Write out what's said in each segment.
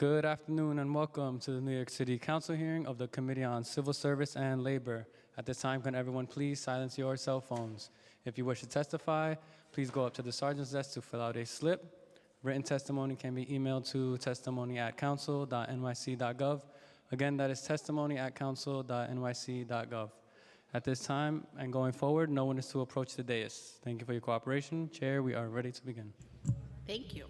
Good afternoon and welcome to the New York City Council hearing of the Committee on Civil Service and Labor. At this time, can everyone please silence your cell phones? If you wish to testify, please go up to the sergeant's desk to fill out a slip. Written testimony can be emailed to testimony@council.nyc.gov. Again, that is testimony@council.nyc.gov. At this time and going forward, no one is to approach the dais. Thank you for your cooperation. Chair, we are ready to begin. Thank you.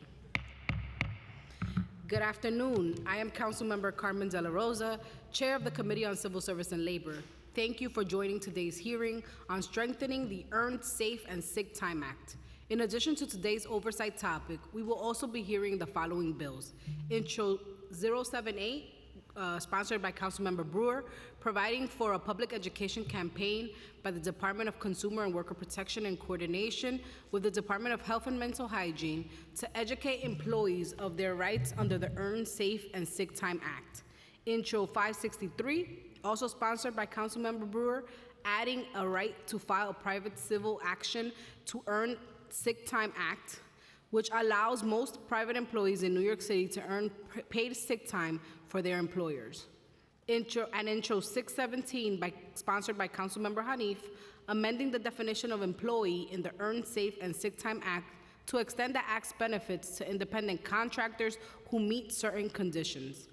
Good afternoon. I am Councilmember Carmen De La Rosa, Chair of the Committee on Civil Service and Labor. Thank you for joining today's hearing on strengthening the Earned, Safe, and Sick Time Act. In addition to today's oversight topic, we will also be hearing the following bills. Intro 078, sponsored by Councilmember Brewer, providing for a public education campaign by the Department of Consumer and Worker Protection in coordination with the Department of Health and Mental Hygiene to educate employees of their rights under the Earned, Safe, and Sick Time Act. Intro 563, also sponsored by Councilmember Brewer, adding a right to file a private civil action to Earn Sick Time Act, which allows most private employees in New York City to earn paid sick time for their employers. Intro 617, sponsored by Councilmember Hanif, amending the definition of employee in the Earned, Safe, and Sick Time Act to extend the Act's benefits to independent contractors who meet certain conditions.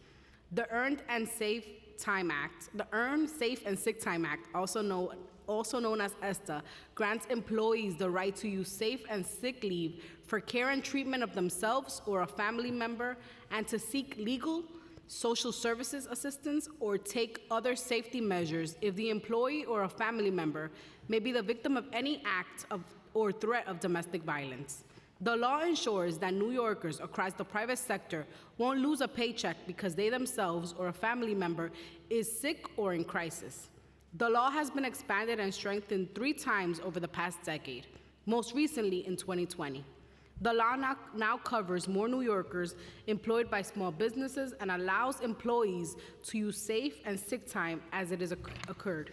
The Earned and Safe Time Act, the Earned, Safe, and Sick Time Act, also known as ESTA, grants employees the right to use safe and sick leave for care and treatment of themselves or a family member and to seek legal, social services assistance or take other safety measures if the employee or a family member may be the victim of any act of or threat of domestic violence. The law ensures that New Yorkers across the private sector won't lose a paycheck because they themselves or a family member is sick or in crisis. The law has been expanded and strengthened 3 times over the past decade, most recently in 2020. The law now covers more New Yorkers employed by small businesses and allows employees to use safe and sick time as it is accrued.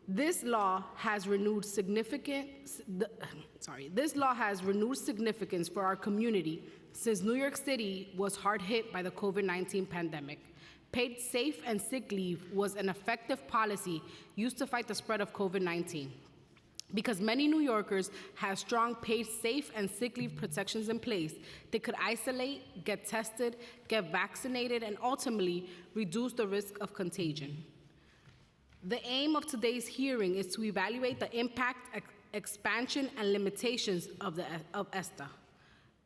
This law has renewed significance for our community since New York City was hard hit by the COVID-19 pandemic. Paid safe and sick leave was an effective policy used to fight the spread of COVID-19. Because many New Yorkers have strong paid safe and sick leave protections in place, they could isolate, get tested, get vaccinated, and ultimately reduce the risk of contagion. The aim of today's hearing is to evaluate the impact, expansion, and limitations of ESTA.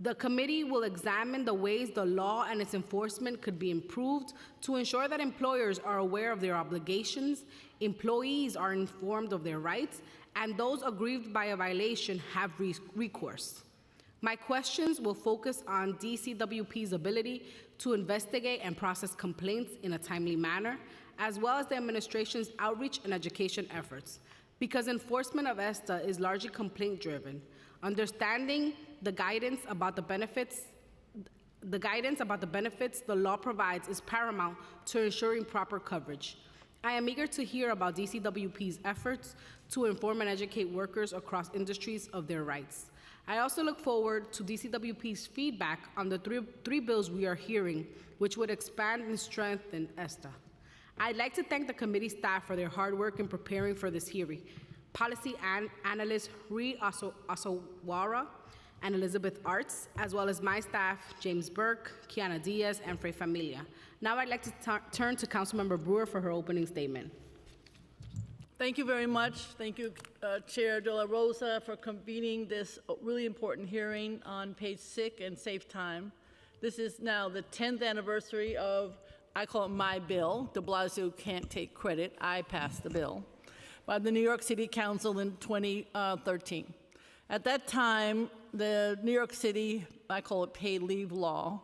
The committee will examine the ways the law and its enforcement could be improved to ensure that employers are aware of their obligations, employees are informed of their rights, and those aggrieved by a violation have recourse. My questions will focus on DCWP's ability to investigate and process complaints in a timely manner, as well as the administration's outreach and education efforts. Because enforcement of ESTA is largely complaint-driven, understanding the guidance about the benefits the law provides is paramount to ensuring proper coverage. I am eager to hear about DCWP's efforts to inform and educate workers across industries of their rights. I also look forward to DCWP's feedback on the three bills we are hearing, which would expand and strengthen ESTA. I'd like to thank the committee staff for their hard work in preparing for this hearing. Policy analyst Rui Asawara and Elizabeth Arts, as well as my staff, James Burke, Kiana Diaz, and Frey Familia. Now I'd like to turn to Councilmember Brewer for her opening statement. Thank you very much. Thank you, Chair De La Rosa, for convening this really important hearing on paid sick and safe time. This is now the 10th anniversary of, I call it my bill. De Blasio can't take credit. I passed the bill by the New York City Council in 2013. At that time, the New York City, I call it paid leave law,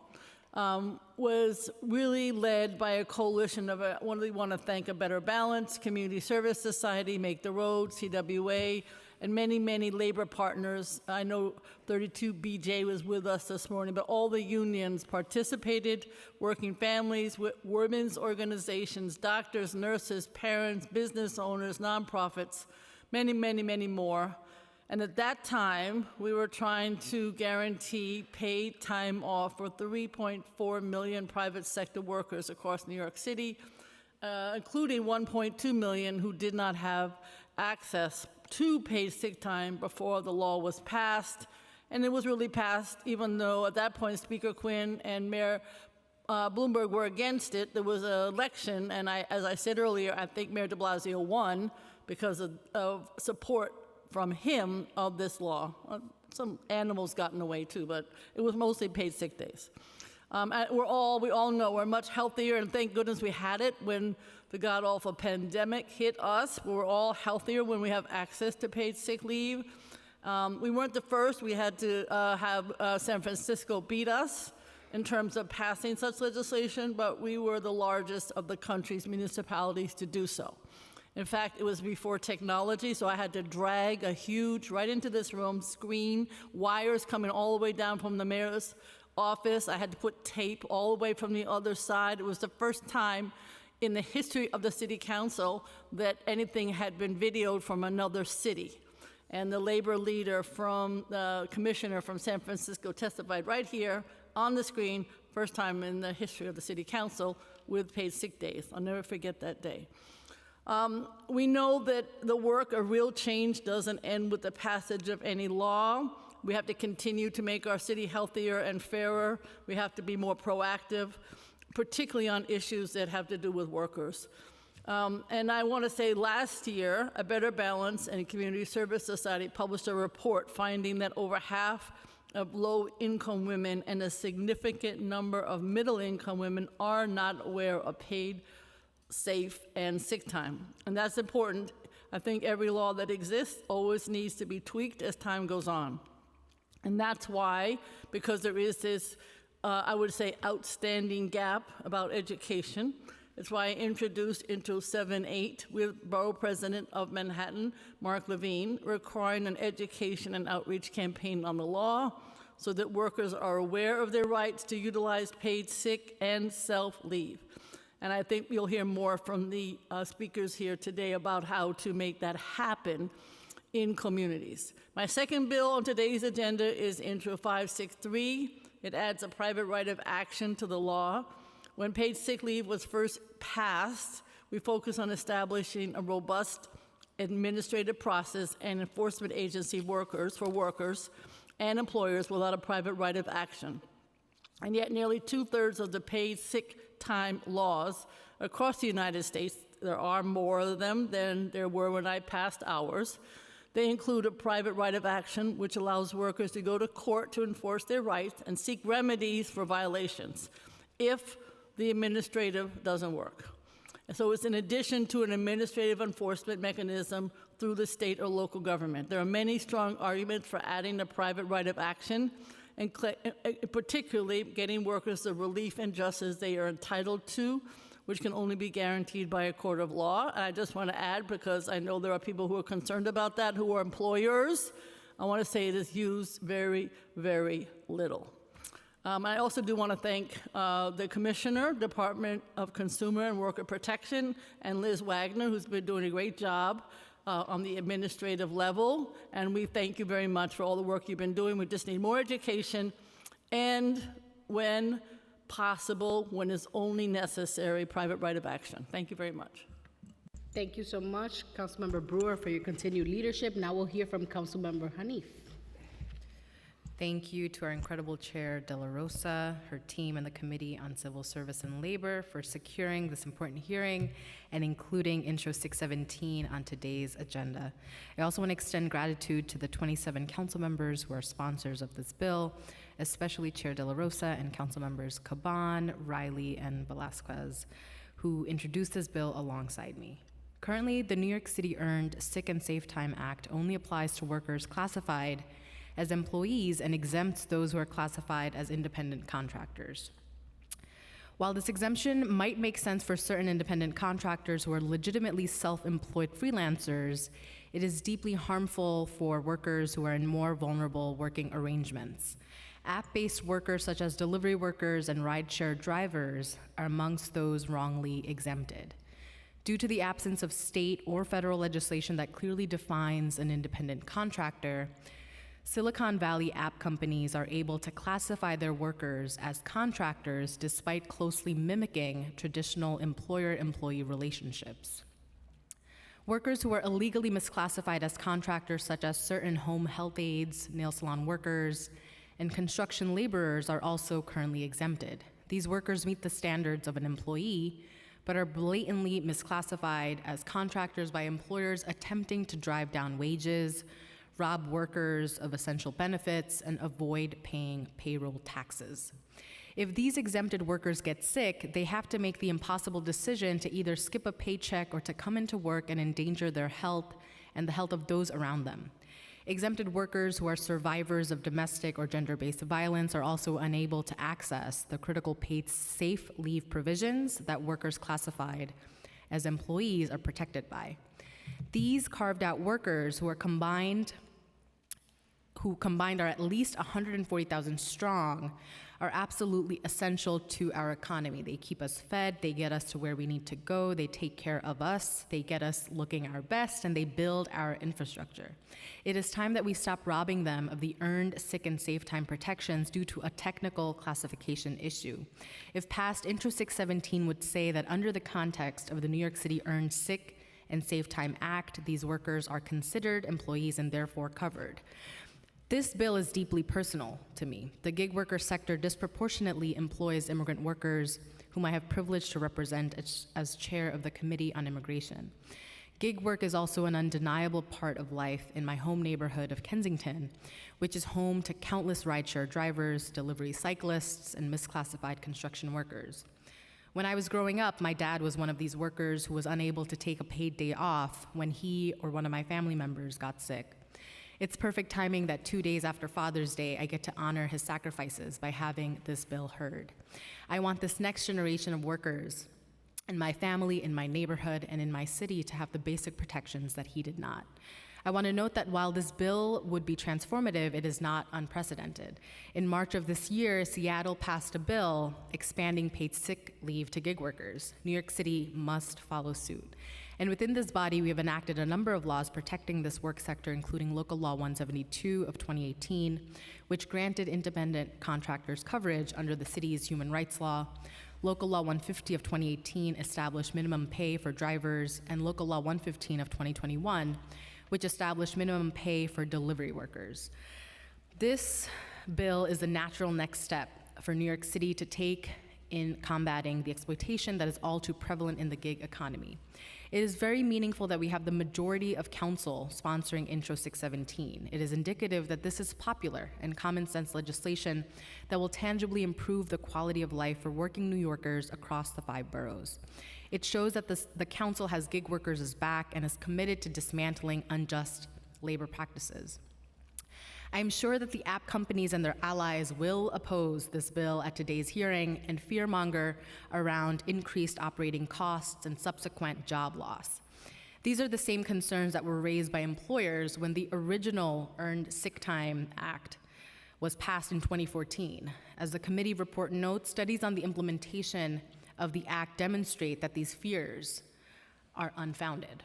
was really led by a coalition of, we want to thank A Better Balance, Community Service Society, Make the Road, CWA, and many, many labor partners. I know 32BJ was with us this morning, but all the unions participated, working families, women's organizations, doctors, nurses, parents, business owners, nonprofits, many, many, many more. And at that time, we were trying to guarantee paid time off for 3.4 million private sector workers across New York City, including 1.2 million who did not have access to paid sick time before the law was passed. And it was really passed, even though at that point Speaker Quinn and Mayor Bloomberg were against it. There was an election, and as I said earlier, I think Mayor de Blasio won because of support from him of this law. Some animals got in the way too, but it was mostly paid sick days. We all know we're much healthier, and thank goodness we had it when the god-awful pandemic hit us. We're all healthier when we have access to paid sick leave. We weren't the first. We had to have San Francisco beat us in terms of passing such legislation, but we were the largest of the country's municipalities to do so. In fact, it was before technology, so I had to drag a huge, right into this room, screen, wires coming all the way down from the mayor's office. I had to put tape all the way from the other side. It was the first time in the history of the city council that anything had been videoed from another city. And the labor leader from the commissioner from San Francisco testified right here on the screen, first time in the history of the city council with paid sick days. I'll never forget that day. We know that the work of real change doesn't end with the passage of any law. We have to continue to make our city healthier and fairer. We have to be more proactive, particularly on issues that have to do with workers. And I want to say last year, A Better Balance and Community Service Society published a report finding that over half of low-income women and a significant number of middle-income women are not aware of paid, safe, and sick time. And that's important. I think every law that exists always needs to be tweaked as time goes on. And that's why, because there is this, I would say, outstanding gap about education, it's why I introduced Intro 7-8 with Borough President of Manhattan, Mark Levine, requiring an education and outreach campaign on the law so that workers are aware of their rights to utilize paid sick and self-leave. And I think you'll hear more from the speakers here today about how to make that happen in communities. My second bill on today's agenda is Intro 563. It adds a private right of action to the law. When paid sick leave was first passed, we focused on establishing a robust administrative process and enforcement agency for workers and employers without a private right of action. And yet nearly 2/3 of the paid sick time laws across the United States, there are more of them than there were when I passed ours, they include a private right of action, which allows workers to go to court to enforce their rights and seek remedies for violations if the administrative doesn't work. And so it's in addition to an administrative enforcement mechanism through the state or local government. There are many strong arguments for adding a private right of action, and particularly getting workers the relief and justice they are entitled to, which can only be guaranteed by a court of law. And I just want to add, because I know there are people who are concerned about that, who are employers, I want to say it is used very, very little. I also do want to thank the Commissioner, Department of Consumer and Worker Protection, and Liz Wagner, who's been doing a great job on the administrative level. And we thank you very much for all the work you've been doing. We just need more education, and when possible, when it's only necessary, private right of action. Thank you very much. Thank you so much, Councilmember Brewer, for your continued leadership. Now we'll hear from Councilmember Hanif. Thank you to our incredible Chair De La Rosa, her team, and the Committee on Civil Service and Labor for securing this important hearing and including Intro 617 on today's agenda. I also want to extend gratitude to the 27 council members who are sponsors of this bill, especially Chair De La Rosa and council members Caban, Riley, and Velasquez, who introduced this bill alongside me. Currently, the New York City Earned Sick and Safe Time Act only applies to workers classified as employees and exempts those who are classified as independent contractors. While this exemption might make sense for certain independent contractors who are legitimately self-employed freelancers, it is deeply harmful for workers who are in more vulnerable working arrangements. App-based workers such as delivery workers and rideshare drivers are amongst those wrongly exempted. Due to the absence of state or federal legislation that clearly defines an independent contractor, Silicon Valley app companies are able to classify their workers as contractors despite closely mimicking traditional employer-employee relationships. Workers who are illegally misclassified as contractors, such as certain home health aides, nail salon workers, and construction laborers, are also currently exempted. These workers meet the standards of an employee, but are blatantly misclassified as contractors by employers attempting to drive down wages, rob workers of essential benefits, and avoid paying payroll taxes. If these exempted workers get sick, they have to make the impossible decision to either skip a paycheck or to come into work and endanger their health and the health of those around them. Exempted workers who are survivors of domestic or gender-based violence are also unable to access the critical paid safe leave provisions that workers classified as employees are protected by. These carved-out workers who combined are at least 140,000 strong are absolutely essential to our economy. They keep us fed, they get us to where we need to go, they take care of us, they get us looking our best, and they build our infrastructure. It is time that we stop robbing them of the earned sick and safe time protections due to a technical classification issue. If passed, Intro 617 would say that under the context of the New York City Earned Sick and Safe Time Act, these workers are considered employees and therefore covered. This bill is deeply personal to me. The gig worker sector disproportionately employs immigrant workers whom I have privileged to represent as chair of the Committee on Immigration. Gig work is also an undeniable part of life in my home neighborhood of Kensington, which is home to countless rideshare drivers, delivery cyclists, and misclassified construction workers. When I was growing up, my dad was one of these workers who was unable to take a paid day off when he or one of my family members got sick. It's perfect timing that 2 days after Father's Day, I get to honor his sacrifices by having this bill heard. I want this next generation of workers in my family, in my neighborhood, and in my city to have the basic protections that he did not. I want to note that while this bill would be transformative, it is not unprecedented. In March of this year, Seattle passed a bill expanding paid sick leave to gig workers. New York City must follow suit. And within this body, we have enacted a number of laws protecting this work sector, including Local Law 172 of 2018, which granted independent contractors coverage under the city's human rights law. Local Law 150 of 2018 established minimum pay for drivers, and Local Law 115 of 2021, which established minimum pay for delivery workers. This bill is the natural next step for New York City to take in combating the exploitation that is all too prevalent in the gig economy. It is very meaningful that we have the majority of council sponsoring Intro 617. It is indicative that this is popular and common sense legislation that will tangibly improve the quality of life for working New Yorkers across the 5 boroughs. It shows that the council has gig workers' back and is committed to dismantling unjust labor practices. I am sure that the app companies and their allies will oppose this bill at today's hearing and fearmonger around increased operating costs and subsequent job loss. These are the same concerns that were raised by employers when the original Earned Sick Time Act was passed in 2014. As the committee report notes, studies on the implementation of the act demonstrate that these fears are unfounded.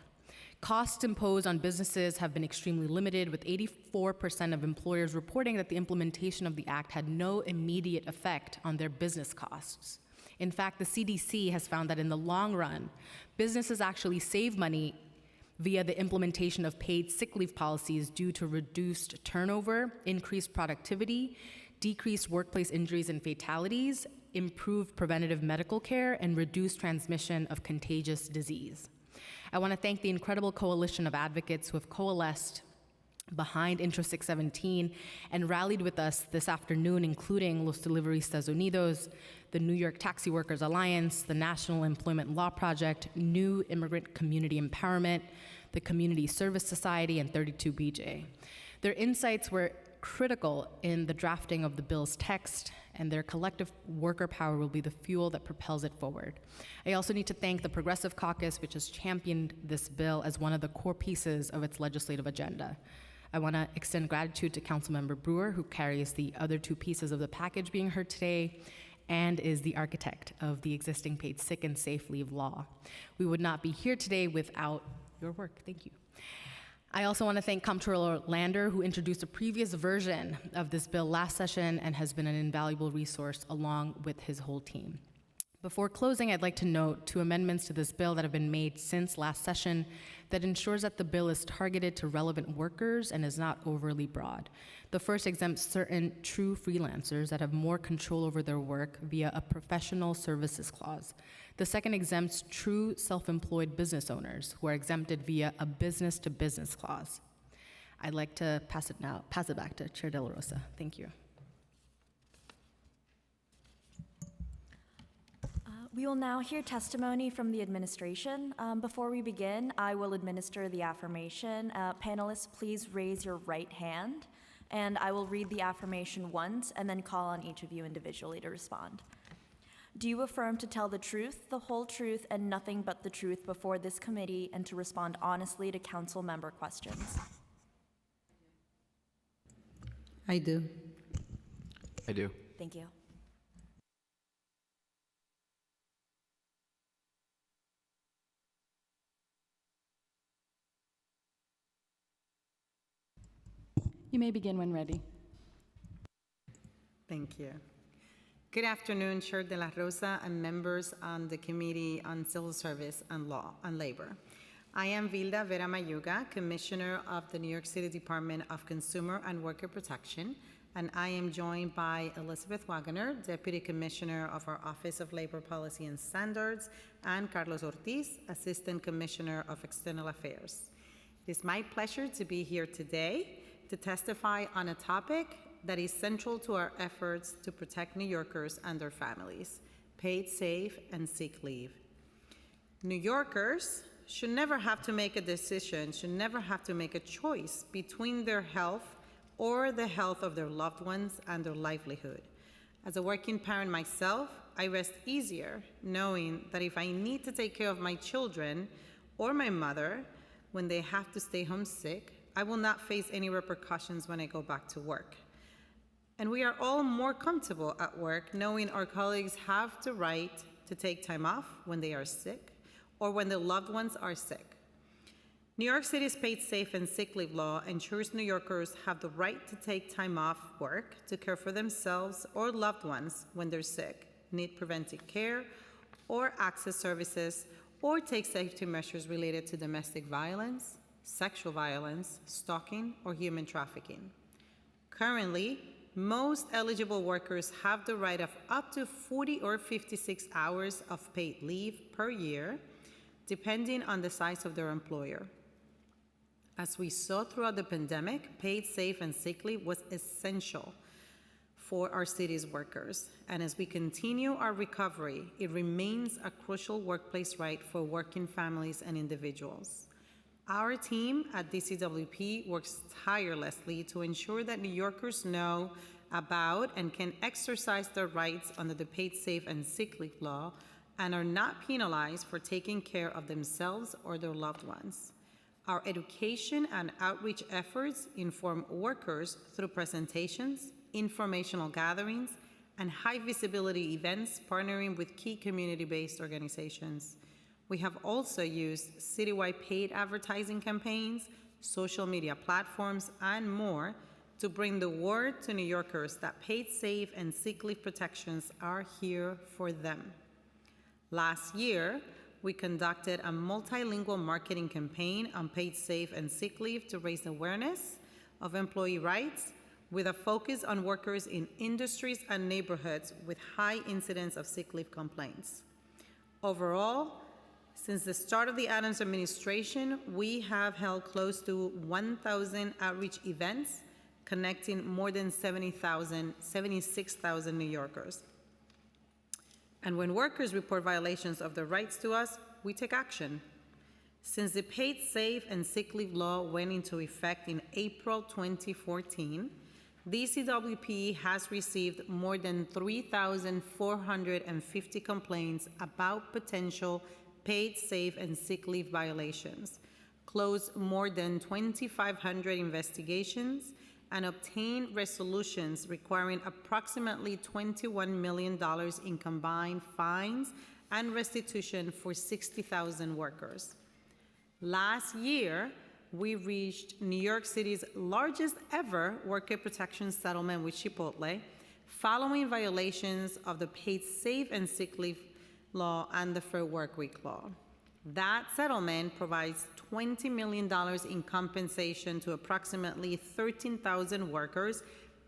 Costs imposed on businesses have been extremely limited, with 84% of employers reporting that the implementation of the act had no immediate effect on their business costs. In fact, the CDC has found that in the long run, businesses actually save money via the implementation of paid sick leave policies due to reduced turnover, increased productivity, decreased workplace injuries and fatalities, improved preventative medical care, and reduced transmission of contagious disease. I want to thank the incredible coalition of advocates who have coalesced behind Intro 617 and rallied with us this afternoon, including Los Deliveristas Unidos, the New York Taxi Workers Alliance, the National Employment Law Project, New Immigrant Community Empowerment, the Community Service Society, and 32BJ. Their insights were critical in the drafting of the bill's text, and their collective worker power will be the fuel that propels it forward. I also need to thank the Progressive Caucus, which has championed this bill as one of the core pieces of its legislative agenda. I want to extend gratitude to Councilmember Brewer, who carries the other 2 pieces of the package being heard today, and is the architect of the existing paid sick and safe leave law. We would not be here today without your work. Thank you. I also want to thank Comptroller Lander, who introduced a previous version of this bill last session and has been an invaluable resource along with his whole team. Before closing, I'd like to note 2 amendments to this bill that have been made since last session that ensures that the bill is targeted to relevant workers and is not overly broad. The first exempts certain true freelancers that have more control over their work via a professional services clause. The second exempts true self-employed business owners who are exempted via a business-to-business clause. I'd like to pass it back to Chair De La Rosa. Thank you. We will now hear testimony from the administration. Before we begin, I will administer the affirmation. Panelists, please raise your right hand, and I will read the affirmation once and then call on each of you individually to respond. Do you affirm to tell the truth, the whole truth, and nothing but the truth before this committee and to respond honestly to council member questions? I do. I do. Thank you. You may begin when ready. Thank you. Good afternoon, Chair De La Rosa and members on the Committee on Civil Service and Law and Labor. I am Vilda Vera Mayuga, Commissioner of the New York City Department of Consumer and Worker Protection, and I am joined by Elizabeth Wagoner, Deputy Commissioner of our Office of Labor Policy and Standards, and Carlos Ortiz, Assistant Commissioner of External Affairs. It is my pleasure to be here today to testify on a topic that is central to our efforts to protect New Yorkers and their families: paid safe and sick leave. New Yorkers should never have to make a decision, should never have to make a choice between their health or the health of their loved ones and their livelihood. As a working parent myself, I rest easier knowing that if I need to take care of my children or my mother when they have to stay home sick, I will not face any repercussions when I go back to work. And we are all more comfortable at work knowing our colleagues have the right to take time off when they are sick or when their loved ones are sick. New York City's paid safe and sick leave law ensures New Yorkers have the right to take time off work to care for themselves or loved ones when they're sick, need preventive care, or access services, or take safety measures related to domestic violence, sexual violence, stalking, or human trafficking. Currently, most eligible workers have the right of up to 40 or 56 hours of paid leave per year, depending on the size of their employer. As we saw throughout the pandemic, paid safe and sick leave was essential for our city's workers. And as we continue our recovery, it remains a crucial workplace right for working families and individuals. Our team at DCWP works tirelessly to ensure that New Yorkers know about and can exercise their rights under the paid safe and sick leave law and are not penalized for taking care of themselves or their loved ones. Our education and outreach efforts inform workers through presentations, informational gatherings, and high visibility events partnering with key community-based organizations. We have also used citywide paid advertising campaigns, social media platforms, and more to bring the word to New Yorkers that paid safe and sick leave protections are here for them. Last year, we conducted a multilingual marketing campaign on paid safe and sick leave to raise awareness of employee rights with a focus on workers in industries and neighborhoods with high incidence of sick leave complaints. Overall, since the start of the Adams administration, we have held close to 1,000 outreach events connecting more than 76,000 New Yorkers. And when workers report violations of their rights to us, we take action. Since the paid safe and sick leave law went into effect in April 2014, DCWP has received more than 3,450 complaints about potential paid safe and sick leave violations, closed more than 2,500 investigations, and obtained resolutions requiring approximately $21 million in combined fines and restitution for 60,000 workers. Last year, we reached New York City's largest ever worker protection settlement with Chipotle, following violations of the paid safe and sick leave law and the Fair Workweek law. That settlement provides $20 million in compensation to approximately 13,000 workers,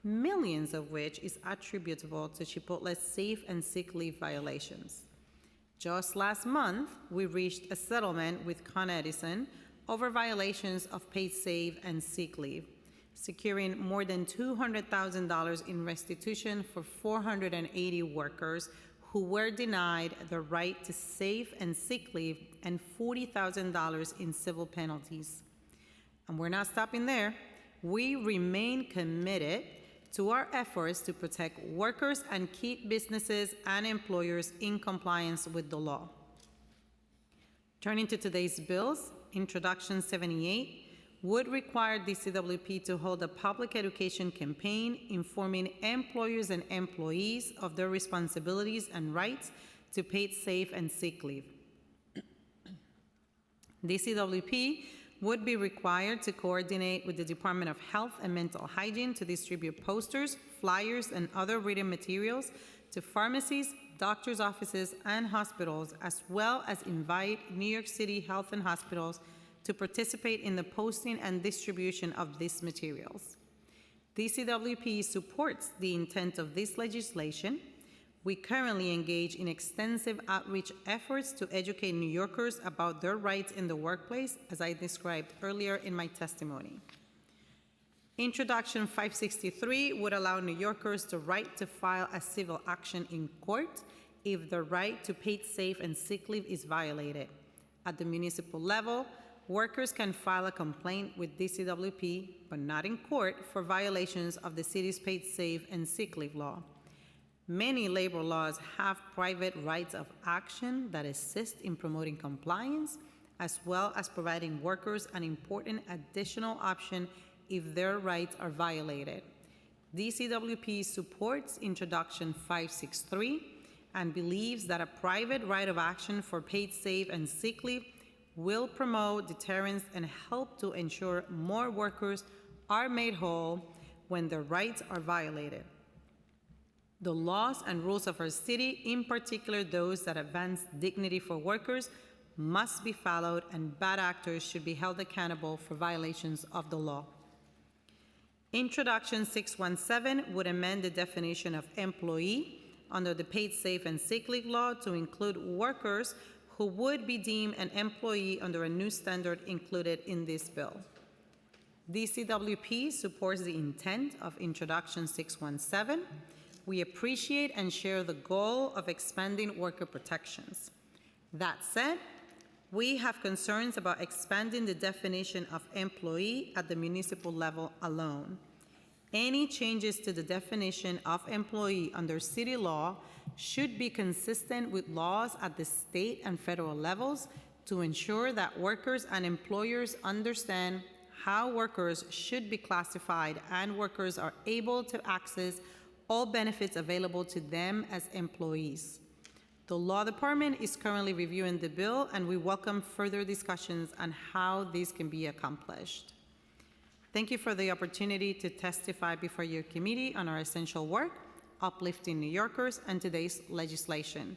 millions of which is attributable to Chipotle's safe and sick leave violations. Just last month, we reached a settlement with Con Edison over violations of paid safe and sick leave, securing more than $200,000 in restitution for 480 workers who were denied the right to safe and sick leave and $40,000 in civil penalties. And we're not stopping there. We remain committed to our efforts to protect workers and keep businesses and employers in compliance with the law. Turning to today's bills, Introduction 78 would require DCWP to hold a public education campaign informing employers and employees of their responsibilities and rights to paid safe and sick leave. DCWP would be required to coordinate with the Department of Health and Mental Hygiene to distribute posters, flyers, and other written materials to pharmacies, doctors' offices, and hospitals, as well as invite New York City Health and Hospitals to participate in the posting and distribution of these materials. DCWP supports the intent of this legislation. We currently engage in extensive outreach efforts to educate New Yorkers about their rights in the workplace, as I described earlier in my testimony. Introduction 563 would allow New Yorkers the right to file a civil action in court if the right to paid safe and sick leave is violated. At the municipal level, workers can file a complaint with DCWP, but not in court, for violations of the city's paid safe and sick leave law. Many labor laws have private rights of action that assist in promoting compliance, as well as providing workers an important additional option if their rights are violated. DCWP supports Introduction 563 and believes that a private right of action for paid safe and sick leave will promote deterrence and help to ensure more workers are made whole when their rights are violated. The laws and rules of our city, in particular those that advance dignity for workers, must be followed, and bad actors should be held accountable for violations of the law. Introduction 617 would amend the definition of employee under the paid safe and sick leave law to include workers who would be deemed an employee under a new standard included in this bill. DCWP supports the intent of Introduction 617. We appreciate and share the goal of expanding worker protections. That said, we have concerns about expanding the definition of employee at the municipal level alone. Any changes to the definition of employee under city law should be consistent with laws at the state and federal levels to ensure that workers and employers understand how workers should be classified and workers are able to access all benefits available to them as employees. The Law Department is currently reviewing the bill, and we welcome further discussions on how this can be accomplished. Thank you for the opportunity to testify before your committee on our essential work, uplifting New Yorkers, and today's legislation.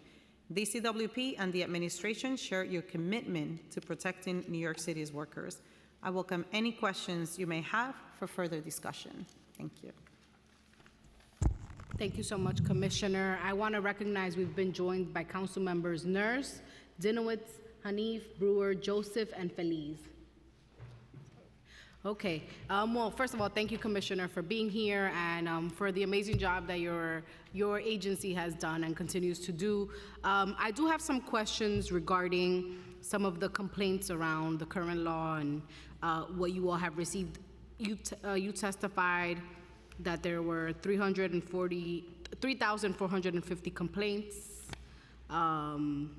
DCWP and the administration share your commitment to protecting New York City's workers. I welcome any questions you may have for further discussion. Thank you. Thank you so much, Commissioner. I want to recognize we've been joined by Council Members Nurse, Dinowitz, Hanif, Brewer, Joseph, and Feliz. Okay. Well, first of all, thank you, Commissioner, for being here and for the amazing job that your agency has done and continues to do. I do have some questions regarding some of the complaints around the current law and what you all have received. You testified that there were 3,450 complaints and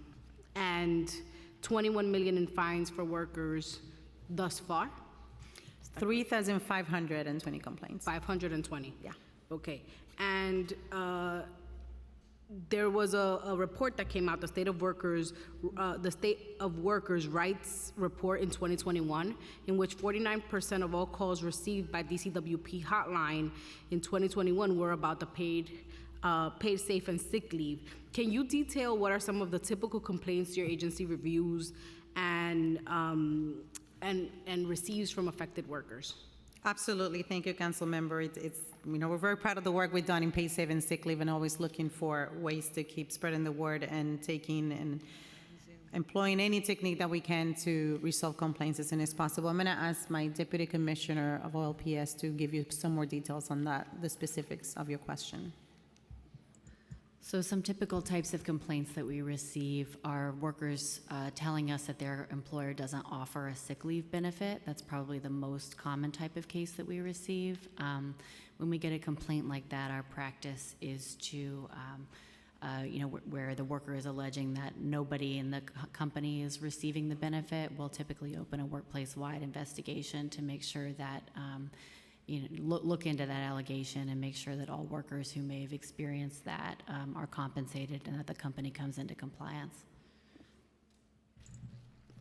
21 million in fines for workers thus far. 3,520 complaints. 520? Yeah. Okay. And there was a report that came out, the State of Workers Rights Report in 2021, in which 49% of all calls received by DCWP hotline in 2021 were about the paid safe and sick leave. Can you detail what are some of the typical complaints your agency reviews and receives from affected workers? Absolutely. Thank you, Council Member. It's we're very proud of the work we've done in paid safe and sick leave and always looking for ways to keep spreading the word and taking and employing any technique that we can to resolve complaints as soon as possible. I'm going to ask my Deputy Commissioner of OLPS to give you some more details on that, the specifics of your question. So some typical types of complaints that we receive are workers telling us that their employer doesn't offer a sick leave benefit. That's probably the most common type of case that we receive. When we get a complaint like that, our practice is to, where the worker is alleging that nobody in the company is receiving the benefit, we'll typically open a workplace-wide investigation to make sure that look into that allegation and make sure that all workers who may have experienced that are compensated and that the company comes into compliance.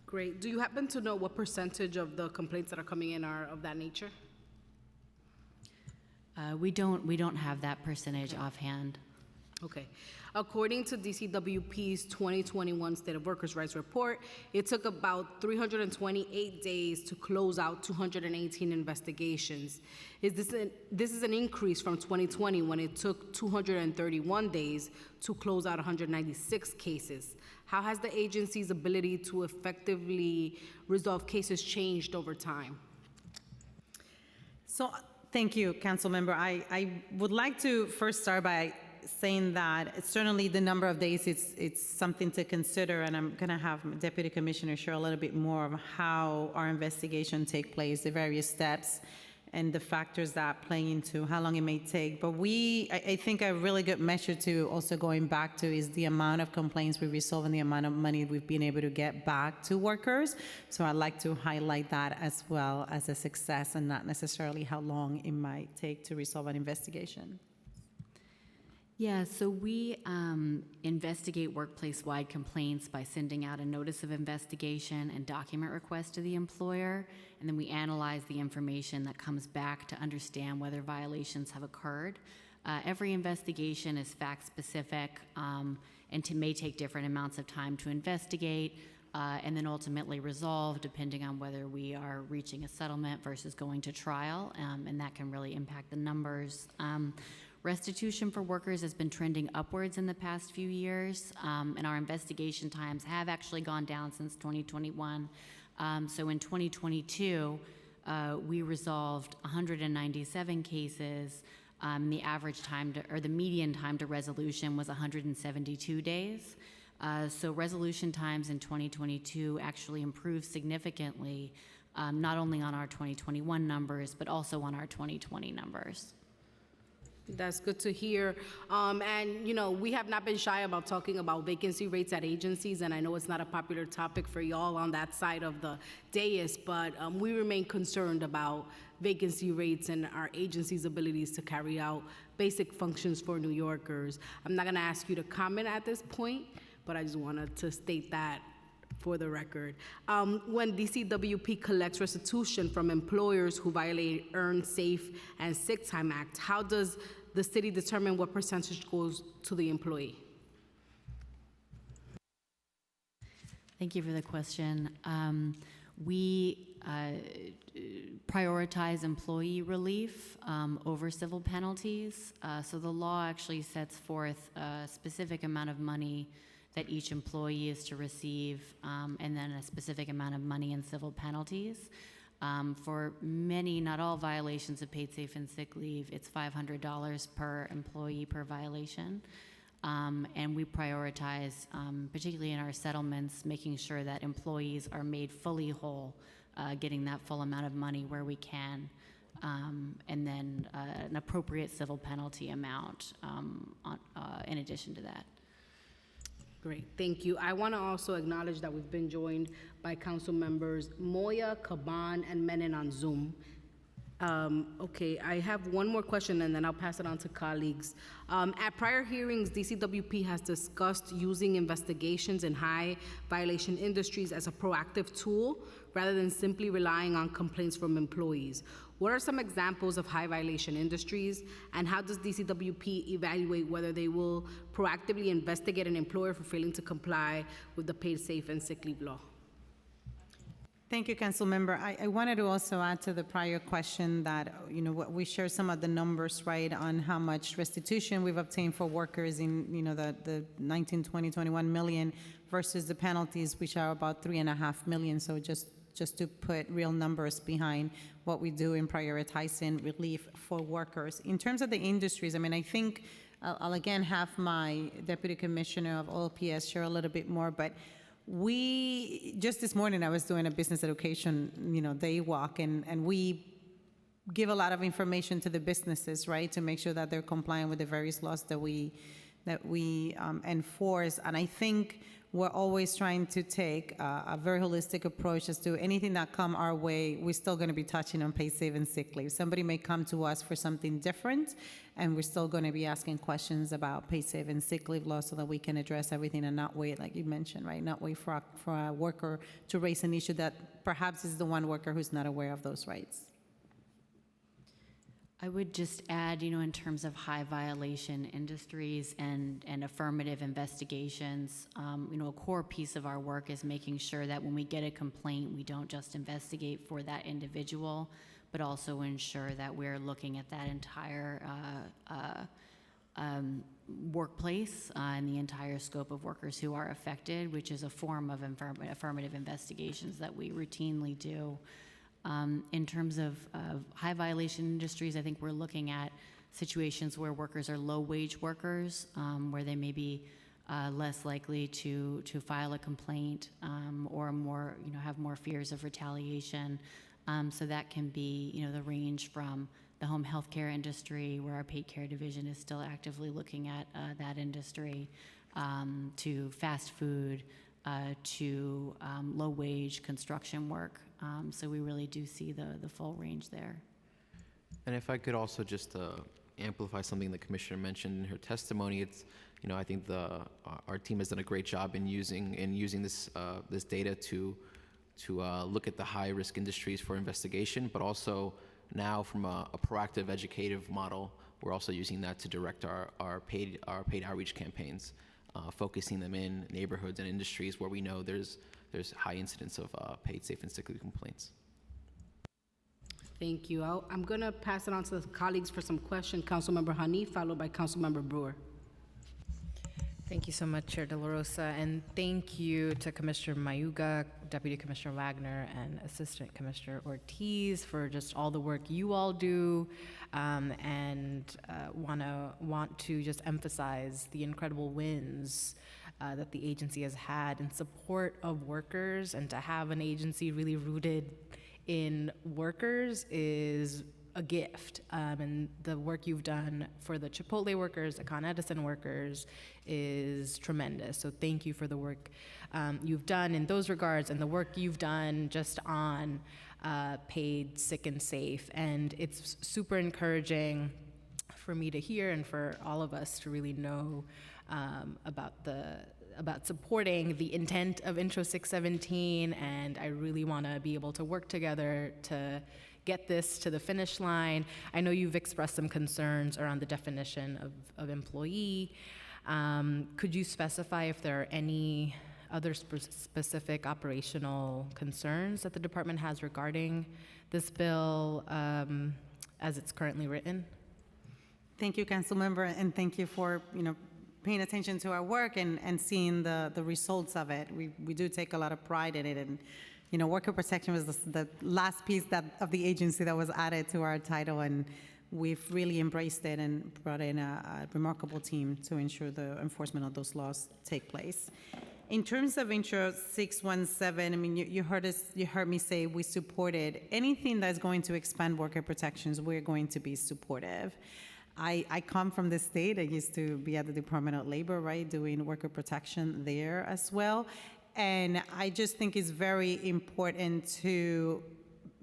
Great. Do you happen to know what percentage of the complaints that are coming in are of that nature? We don't have that percentage offhand. Okay. According to DCWP's 2021 State of Workers' Rights Report, it took about 328 days to close out 218 investigations. This is an increase from 2020 when it took 231 days to close out 196 cases. How has the agency's ability to effectively resolve cases changed over time? So, thank you, Council Member. I would like to first start by saying that certainly the number of days, it's something to consider, and I'm going to have Deputy Commissioner share a little bit more of how our investigation take place, the various steps, and the factors that play into how long it may take. But I think a really good measure to also going back to is the amount of complaints we resolve and the amount of money we've been able to get back to workers. So I'd like to highlight that as well as a success and not necessarily how long it might take to resolve an investigation. Yeah, so we investigate workplace-wide complaints by sending out a notice of investigation and document request to the employer, and then we analyze the information that comes back to understand whether violations have occurred. Every investigation is fact-specific and may take different amounts of time to investigate and then ultimately resolve depending on whether we are reaching a settlement versus going to trial, and that can really impact the numbers. Restitution for workers has been trending upwards in the past few years, and our investigation times have actually gone down since 2021. So in 2022, we resolved 197 cases. The average time the median time to resolution was 172 days. So resolution times in 2022 actually improved significantly, not only on our 2021 numbers, but also on our 2020 numbers. That's good to hear. And, we have not been shy about talking about vacancy rates at agencies, and I know it's not a popular topic for y'all on that side of the dais, but we remain concerned about vacancy rates and our agency's abilities to carry out basic functions for New Yorkers. I'm not going to ask you to comment at this point, but I just wanted to state that for the record. When DCWP collects restitution from employers who violate Earned Safe and Sick Time Act, how does the city determine what percentage goes to the employee? Thank you for the question. We prioritize employee relief over civil penalties. So the law actually sets forth a specific amount of money that each employee is to receive, and then a specific amount of money in civil penalties. For many, not all violations of paid safe and sick leave, it's $500 per employee per violation. And we prioritize, particularly in our settlements, making sure that employees are made fully whole, getting that full amount of money where we can, and then an appropriate civil penalty amount in addition to that. Great, thank you. I want to also acknowledge that we've been joined by council members Moya, Caban, and Menon on Zoom. Okay, I have one more question, and then I'll pass it on to colleagues. At prior hearings, DCWP has discussed using investigations in high violation industries as a proactive tool rather than simply relying on complaints from employees. What are some examples of high violation industries, and how does DCWP evaluate whether they will proactively investigate an employer for failing to comply with the paid safe and sick leave law? Thank you, Council Member. I wanted to also add to the prior question that, we share some of the numbers, right, on how much restitution we've obtained for workers in, the 19, 20, 21 million versus the penalties, which are about 3.5 million. So just to put real numbers behind what we do in prioritizing relief for workers. In terms of the industries, I think I'll again have my Deputy Commissioner of OLPS share a little bit more, but just this morning, I was doing a business education, day walk, and we give a lot of information to the businesses, right, to make sure that they're compliant with the various laws that we enforce. And I think we're always trying to take a very holistic approach as to anything that come our way. We're still going to be touching on paid safe and sick leave. Somebody may come to us for something different, and we're still going to be asking questions about paid safe and sick leave law so that we can address everything and not wait, like you mentioned, right? Not wait for a worker to raise an issue that perhaps is the one worker who's not aware of those rights. I would just add, in terms of high violation industries and affirmative investigations, a core piece of our work is making sure that when we get a complaint, we don't just investigate for that individual, but also ensure that we're looking at that entire workplace and the entire scope of workers who are affected, which is a form of affirmative investigations that we routinely do. In terms of high violation industries, I think we're looking at situations where workers are low-wage workers, where they may be less likely to file a complaint or more, have more fears of retaliation. So that can be, the range from the home health care industry, where our paid care division is still actively looking at that industry, to fast food, to low-wage construction work. So we really do see the full range there. And if I could also just amplify something the Commissioner mentioned in her testimony, it's, I think our team has done a great job in using this data to look at the high-risk industries for investigation, but also now from a proactive educative model, we're also using that to direct our paid outreach campaigns, focusing them in neighborhoods and industries where we know there's high incidence of paid safe and sick leave complaints. Thank you. I'm going to pass it on to the colleagues for some questions. Councilmember Hanif, followed by Councilmember Brewer. Thank you so much, Chair De La Rosa, and thank you to Commissioner Mayuga, Deputy Commissioner Wagner, and Assistant Commissioner Ortiz for just all the work you all do, and want to just emphasize the incredible wins that the agency has had in support of workers, and to have an agency really rooted in workers is a gift. And the work you've done for the Chipotle workers, the Con Edison workers is tremendous. So thank you for the work you've done in those regards, and the work you've done just on paid sick and safe. And it's super encouraging for me to hear, and for all of us to really know about supporting the intent of Intro 617, and I really want to be able to work together to get this to the finish line. I know you've expressed some concerns around the definition of employee. Could you specify if there are any other specific operational concerns that the department has regarding this bill as it's currently written? Thank you, Councilmember, and thank you for paying attention to our work and seeing the results of it. We do take a lot of pride in it, and worker protection was the last piece of the agency that was added to our title, and we've really embraced it and brought in a remarkable team to ensure the enforcement of those laws take place. In terms of Intro 617, you heard me say we supported anything that's going to expand worker protections. We're going to be supportive. I come from the state. I used to be at the Department of Labor, right, doing worker protection there as well. And I just think it's very important to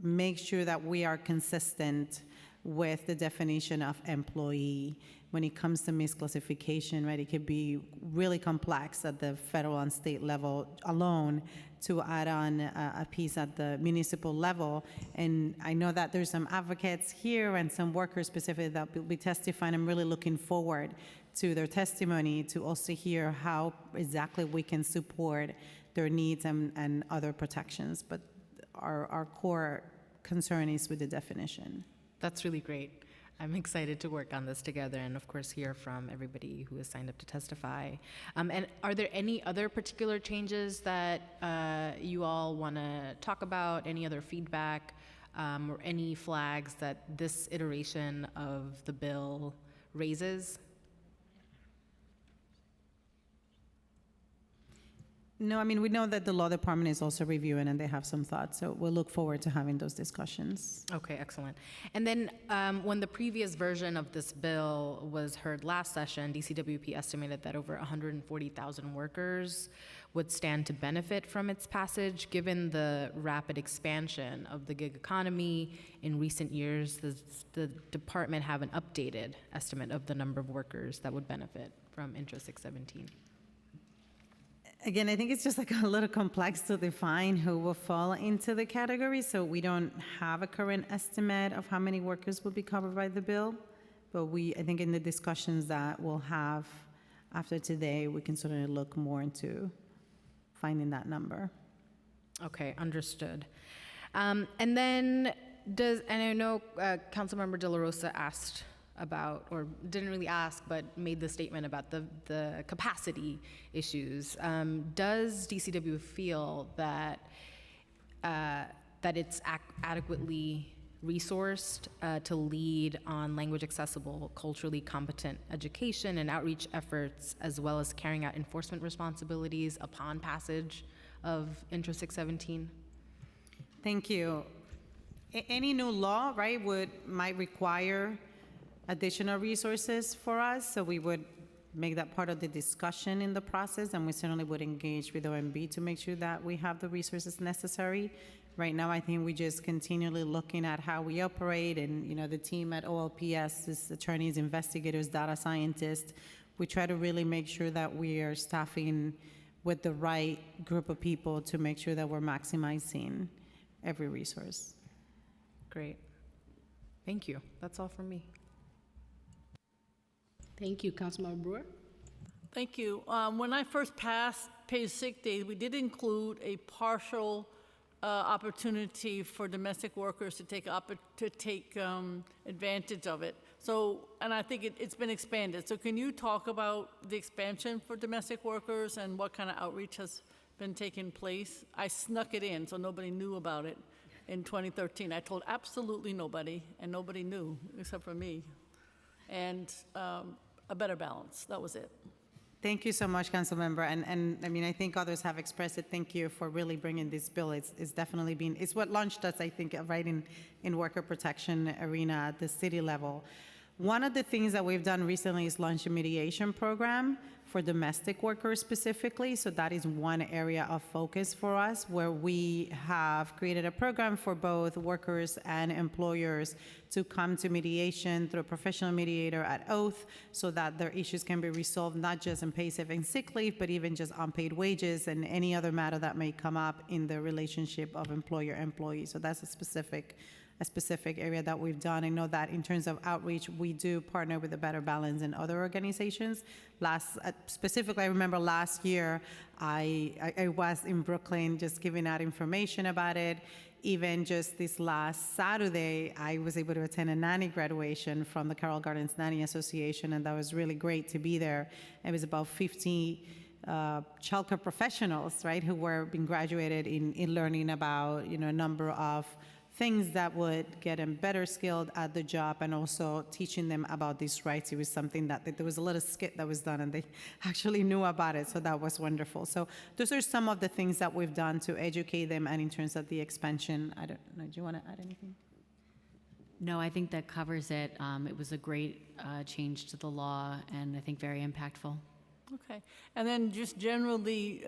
make sure that we are consistent with the definition of employee. When it comes to misclassification, right, it could be really complex at the federal and state level alone to add on a piece at the municipal level. And I know that there's some advocates here and some workers specifically that will be testifying. I'm really looking forward to their testimony to also hear how exactly we can support their needs and other protections. But our core concern is with the definition. That's really great. I'm excited to work on this together and, of course, hear from everybody who has signed up to testify. And are there any other particular changes that you all want to talk about, any other feedback, or any flags that this iteration of the bill raises? No, I mean, we know that the law department is also reviewing and they have some thoughts, so we'll look forward to having those discussions. Okay, excellent. And then when the previous version of this bill was heard last session, DCWP estimated that over 140,000 workers would stand to benefit from its passage. Given the rapid expansion of the gig economy in recent years, does the department have an updated estimate of the number of workers that would benefit from Intro 617? Again, I think it's just like a little complex to define who will fall into the category, so we don't have a current estimate of how many workers will be covered by the bill. But I think in the discussions that we'll have after today, we can certainly look more into finding that number. Okay, understood. And then and I know Councilmember De La Rosa asked about, or didn't really ask, but made the statement about the capacity issues. Does DCW feel that it's adequately resourced to lead on language accessible, culturally competent education and outreach efforts, as well as carrying out enforcement responsibilities upon passage of Intro 617? Thank you. Any new law, right, might require additional resources for us, so we would make that part of the discussion in the process, and we certainly would engage with OMB to make sure that we have the resources necessary. Right now, I think we just continually looking at how we operate, and the team at OLPS is attorneys, investigators, data scientists. We try to really make sure that we are staffing with the right group of people to make sure that we're maximizing every resource. Great. Thank you. That's all from me. Thank you. Councilmember Brewer? Thank you. When I first passed paid sick days, we did include a partial opportunity for domestic workers to take advantage of it. So, and I think it's been expanded. So can you talk about the expansion for domestic workers and what kind of outreach has been taking place? I snuck it in, so nobody knew about it in 2013. I told absolutely nobody, and nobody knew except for me. And a better balance, that was it. Thank you so much, Councilmember. And I mean, I think others have expressed it. Thank you for really bringing this bill. It's definitely been, it's what launched us, I think, right in worker protection arena at the city level. One of the things that we've done recently is launch a mediation program for domestic workers specifically. So that is one area of focus for us, where we have created a program for both workers and employers to come to mediation through a professional mediator at oath, so that their issues can be resolved not just in pay, sick, and sick leave, but even just unpaid wages and any other matter that may come up in the relationship of employer-employee. So that's a specific area that we've done. I know that in terms of outreach, we do partner with the Better Balance and other organizations. Specifically, I remember last year, I was in Brooklyn just giving out information about it. Even just this last Saturday, I was able to attend a nanny graduation from the Carroll Gardens Nanny Association, and that was really great to be there. It was about 50 childcare professionals, right, who were being graduated in learning about, a number of things that would get them better skilled at the job, and also teaching them about these rights. It was something that there was a little skit that was done, and they actually knew about it, so that was wonderful. So those are some of the things that we've done to educate them, and in terms of the expansion, I don't know, do you want to add anything? No, I think that covers it. It was a great change to the law, and I think very impactful. Okay. And then just generally,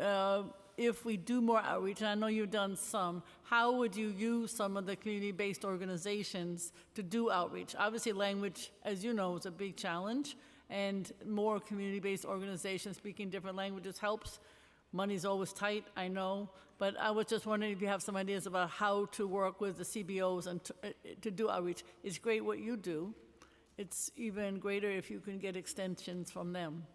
if we do more outreach, and I know you've done some, how would you use some of the community-based organizations to do outreach? Obviously, language, as you know, is a big challenge, and more community-based organizations speaking different languages helps. Money's always tight, I know, but I was just wondering if you have some ideas about how to work with the CBOs and to do outreach. It's great what you do. It's even greater if you can get extensions from them.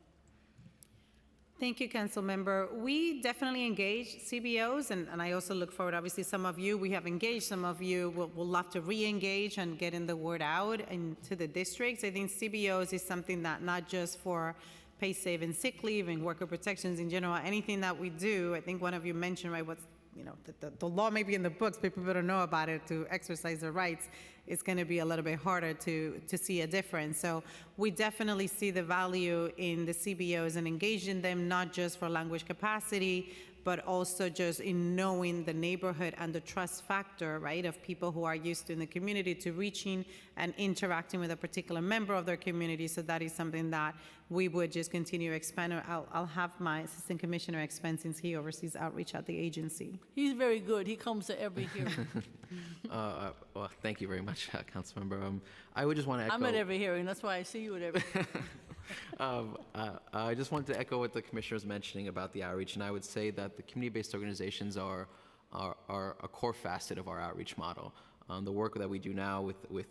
Thank you, Council Member. We definitely engage CBOs, and I also look forward, obviously, some of you we have engaged, some of you will love to re-engage and getting the word out into the districts. I think CBOs is something that not just for pay save and sick leave and worker protections in general, anything that we do, I think one of you mentioned, right, what's, you know, the law may be in the books, but people don't know about it to exercise their rights. It's going to be a little bit harder to see a difference. So we definitely see the value in the CBOs and engaging them, not just for language capacity, but also just in knowing the neighborhood and the trust factor, right, of people who are used to in the community to reaching and interacting with a particular member of their community. So that is something that we would just continue to expand. I'll have my Assistant Commissioner expand since he oversees outreach at the agency. He's very good. He comes to every hearing. Well, thank you very much, Councilmember. I would just want to echo. I'm at every hearing. That's why I see you at every hearing. I just wanted to echo what the Commissioner was mentioning about the outreach, and I would say that the community-based organizations are a core facet of our outreach model. The work that we do now with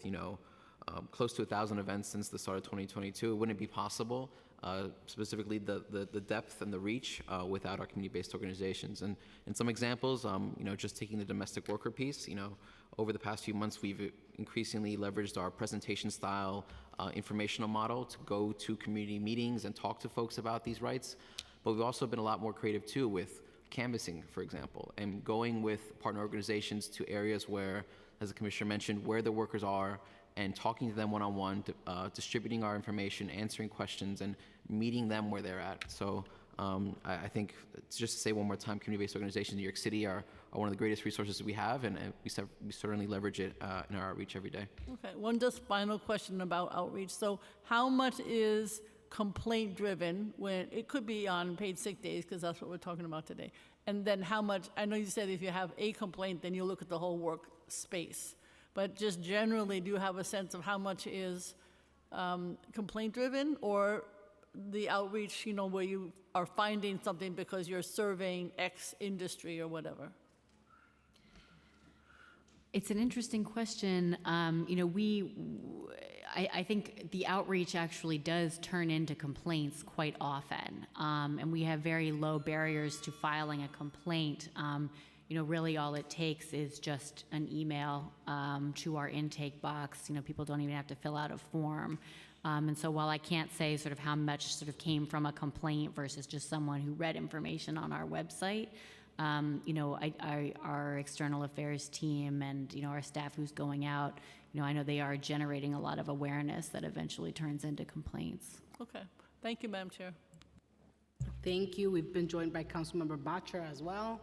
close to 1,000 events since the start of 2022, it wouldn't be possible, specifically the depth and the reach without our community-based organizations. And some examples, just taking the domestic worker piece, over the past few months, we've increasingly leveraged our presentation style informational model to go to community meetings and talk to folks about these rights. But we've also been a lot more creative too with canvassing, for example, and going with partner organizations to areas where, as the Commissioner mentioned, where the workers are and talking to them one-on-one, distributing our information, answering questions, and meeting them where they're at. So I think, just to say one more time, community-based organizations in New York City are one of the greatest resources we have, and we certainly leverage it in our outreach every day. Okay, one just final question about outreach. So how much is complaint-driven when, it could be on paid sick days, because that's what we're talking about today, and then how much, I know you said if you have a complaint, then you look at the whole work space, but just generally, do you have a sense of how much is complaint-driven, or the outreach, where you are finding something because you're surveying X industry or whatever? It's an interesting question. I think the outreach actually does turn into complaints quite often, and we have very low barriers to filing a complaint. Really all it takes is just an email to our intake box. People don't even have to fill out a form. And so while I can't say sort of how much sort of came from a complaint versus just someone who read information on our website, our external affairs team and, our staff who's going out, I know they are generating a lot of awareness that eventually turns into complaints. Okay. Thank you, Madam Chair. Thank you. We've been joined by Councilmember Batra as well.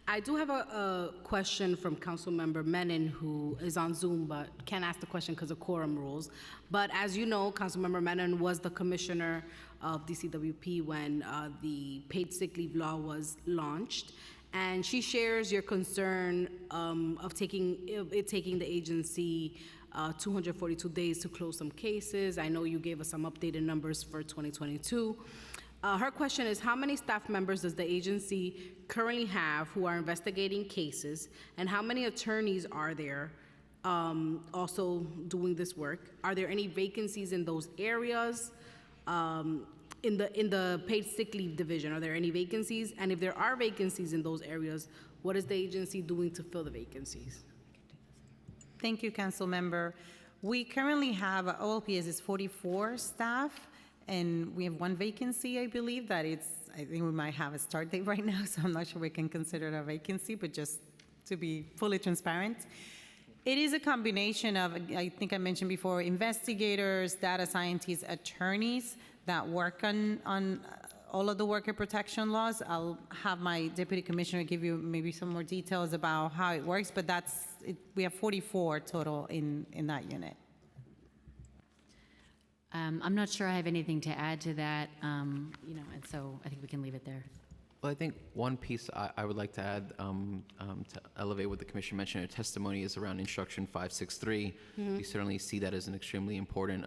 I do have a question from Councilmember Menon, who is on Zoom but can't ask the question because of quorum rules. But as you know, Councilmember Menon was the commissioner of DCWP when the paid sick leave law was launched. And she shares your concern of taking the agency 242 days to close some cases. I know you gave us some updated numbers for 2022. Her question is, how many staff members does the agency currently have who are investigating cases, and how many attorneys are there also doing this work? Are there any vacancies in those areas? In the paid sick leave division, are there any vacancies? And if there are vacancies in those areas, what is the agency doing to fill the vacancies? Thank you, Council Member. We currently have, OLPS is 44 staff, and we have one vacancy, I believe, I think we might have a start date right now, so I'm not sure we can consider it a vacancy, but just to be fully transparent. It is a combination of, I think I mentioned before, investigators, data scientists, attorneys that work on all of the worker protection laws. I'll have my Deputy Commissioner give you maybe some more details about how it works, but we have 44 total in that unit. I'm not sure I have anything to add to that, and so I think we can leave it there. Well, I think one piece I would like to add to elevate what the commission mentioned in her testimony is around Instruction 563. We certainly see that as an extremely important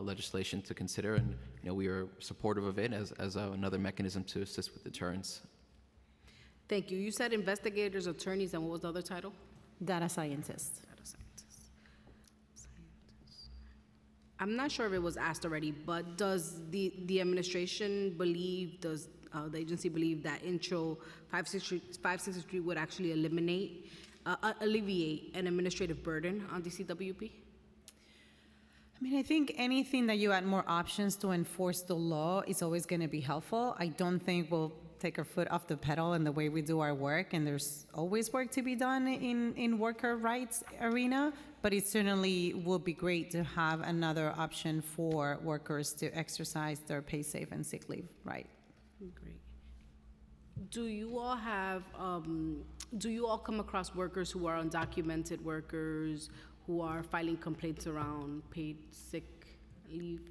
legislation to consider, and we are supportive of it as another mechanism to assist with deterrence. Thank you. You said investigators, attorneys, and what was the other title? Data scientists. Data scientists. I'm not sure if it was asked already, but does the administration believe, does the agency believe that Intro 563 would actually alleviate an administrative burden on DCWP? I mean, I think anything that you add more options to enforce the law is always going to be helpful. I don't think we'll take our foot off the pedal in the way we do our work, and there's always work to be done in worker rights arena, but it certainly would be great to have another option for workers to exercise their pay safe and sick leave right. Great. Do you all have, do you all come across workers who are undocumented workers who are filing complaints around paid sick leave?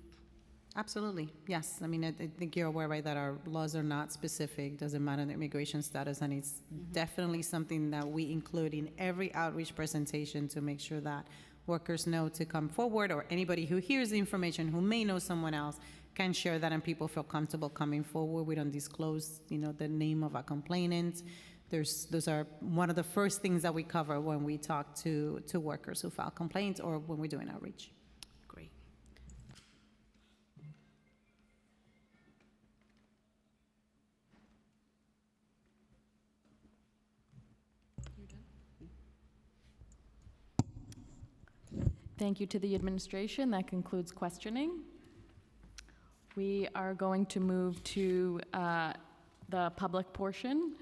Absolutely, yes. I mean, I think you're aware, right, that our laws are not specific, doesn't matter the immigration status, and it's definitely something that we include in every outreach presentation to make sure that workers know to come forward, or anybody who hears the information who may know someone else can share that, and people feel comfortable coming forward. We don't disclose, the name of a complainant. Those are one of the first things that we cover when we talk to workers who file complaints or when we're doing outreach. Great. Thank you to the administration. That concludes questioning. We are going to move to the public portion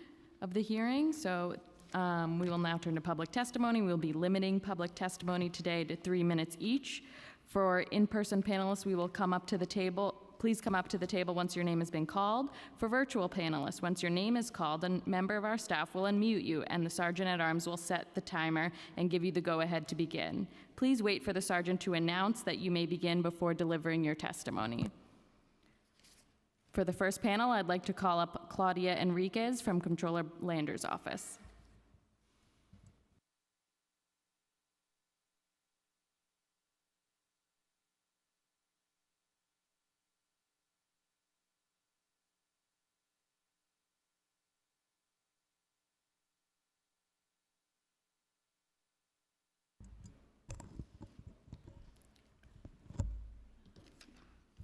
of the hearing. So we will now turn to public testimony. We'll be limiting public testimony today to 3 minutes each. For in-person panelists, we will come up to the table. Please come up to the table once your name has been called. For virtual panelists, once your name is called, a member of our staff will unmute you, and the Sergeant-at-Arms will set the timer and give you the go-ahead to begin. Please wait for the Sergeant to announce that you may begin before delivering your testimony. For the first panel, I'd like to call up Claudia Enriquez from Comptroller Lander's office.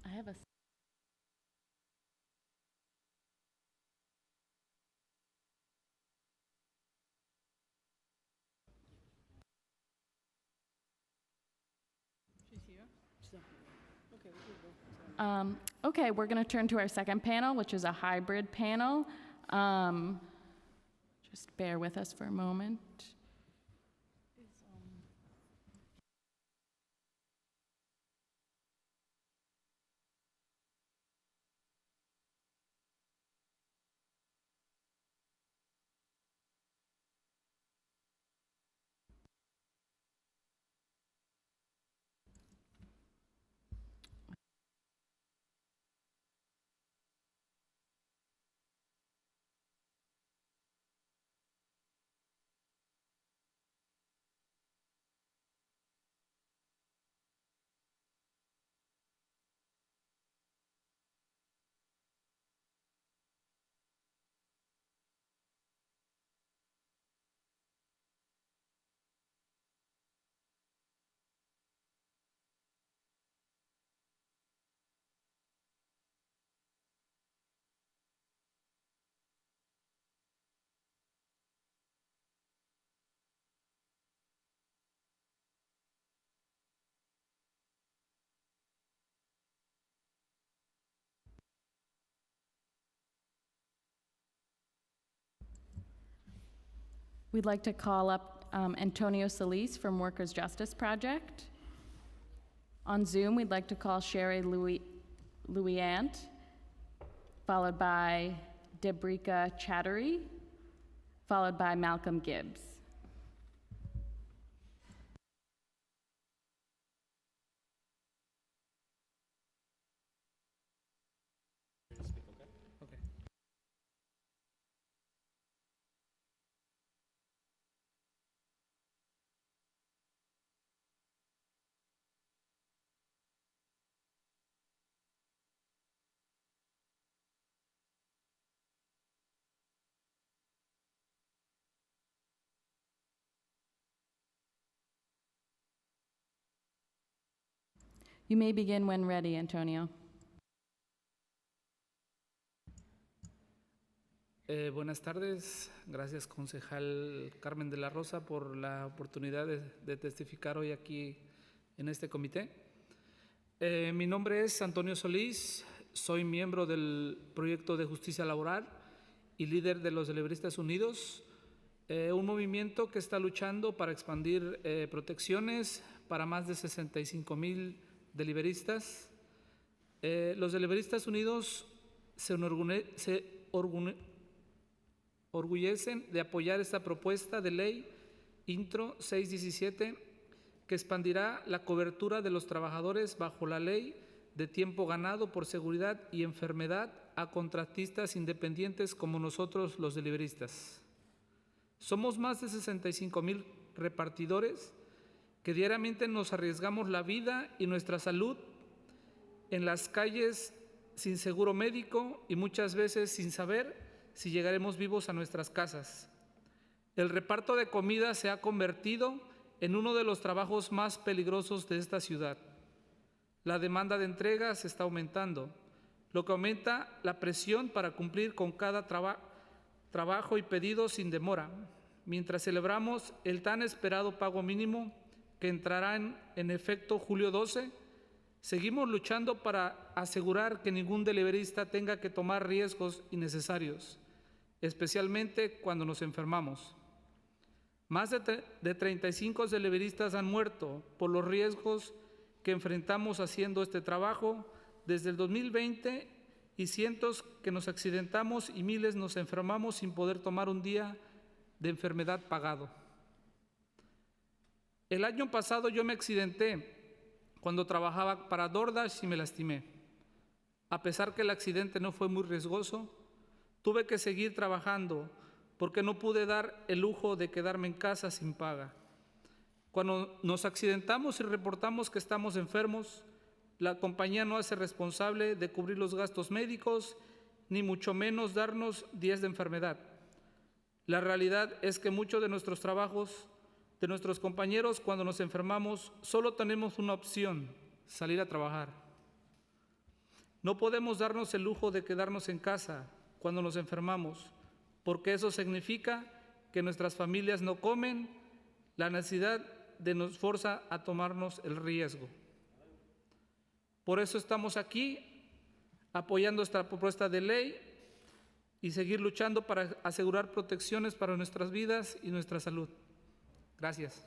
I have a Okay, we're going to turn to our second panel, which is a hybrid panel. Just bear with us for a moment. We'd like to call up Antonio Solis from Workers' Justice Project. On Zoom, we'd like to call Sherry Louisant, followed by Debrika Chattery, followed by Malcolm Gibbs. You may begin when ready, Antonio. Buenas tardes. Gracias, concejal Carmen de la Rosa, por la oportunidad de testificar hoy aquí en este comité. Mi nombre es Antonio Solís, soy miembro del Proyecto de Justicia Laboral y líder de los Deliberistas Unidos, un movimiento que está luchando para expandir protecciones para más de 65,000 deliberistas. Los Deliberistas Unidos se orgullecen de apoyar esta propuesta de ley Intro 617 que expandirá la cobertura de los trabajadores bajo la ley de tiempo ganado por seguridad y enfermedad a contratistas independientes como nosotros los deliberistas. Somos más de 65,000 repartidores que diariamente nos arriesgamos la vida y nuestra salud en las calles sin seguro médico y muchas veces sin saber si llegaremos vivos a nuestras casas. El reparto de comida se ha convertido en uno de los trabajos más peligrosos de esta ciudad. La demanda de entregas está aumentando, lo que aumenta la presión para cumplir con cada trabajo y pedido sin demora, mientras celebramos el tan esperado pago mínimo que entrará en efecto julio 12, seguimos luchando para asegurar que ningún deliberista tenga que tomar riesgos innecesarios, especialmente cuando nos enfermamos. Más de 35 deliberistas han muerto por los riesgos que enfrentamos haciendo este trabajo desde el 2020 y cientos que nos accidentamos y miles nos enfermamos sin poder tomar un día de enfermedad pagado. El año pasado yo me accidenté cuando trabajaba para DoorDash y me lastimé. A pesar que el accidente no fue muy riesgoso, tuve que seguir trabajando porque no pude dar el lujo de quedarme en casa sin paga. Cuando nos accidentamos y reportamos que estamos enfermos, la compañía no hace responsable de cubrir los gastos médicos, ni mucho menos darnos días de enfermedad. La realidad es que muchos de nuestros trabajos, de nuestros compañeros, cuando nos enfermamos, solo tenemos una opción: salir a trabajar. No podemos darnos el lujo de quedarnos en casa cuando nos enfermamos, porque eso significa que nuestras familias no comen, la necesidad nos forza a tomarnos el riesgo. Por eso estamos aquí apoyando esta propuesta de ley y seguir luchando para asegurar protecciones para nuestras vidas y nuestra salud. Gracias.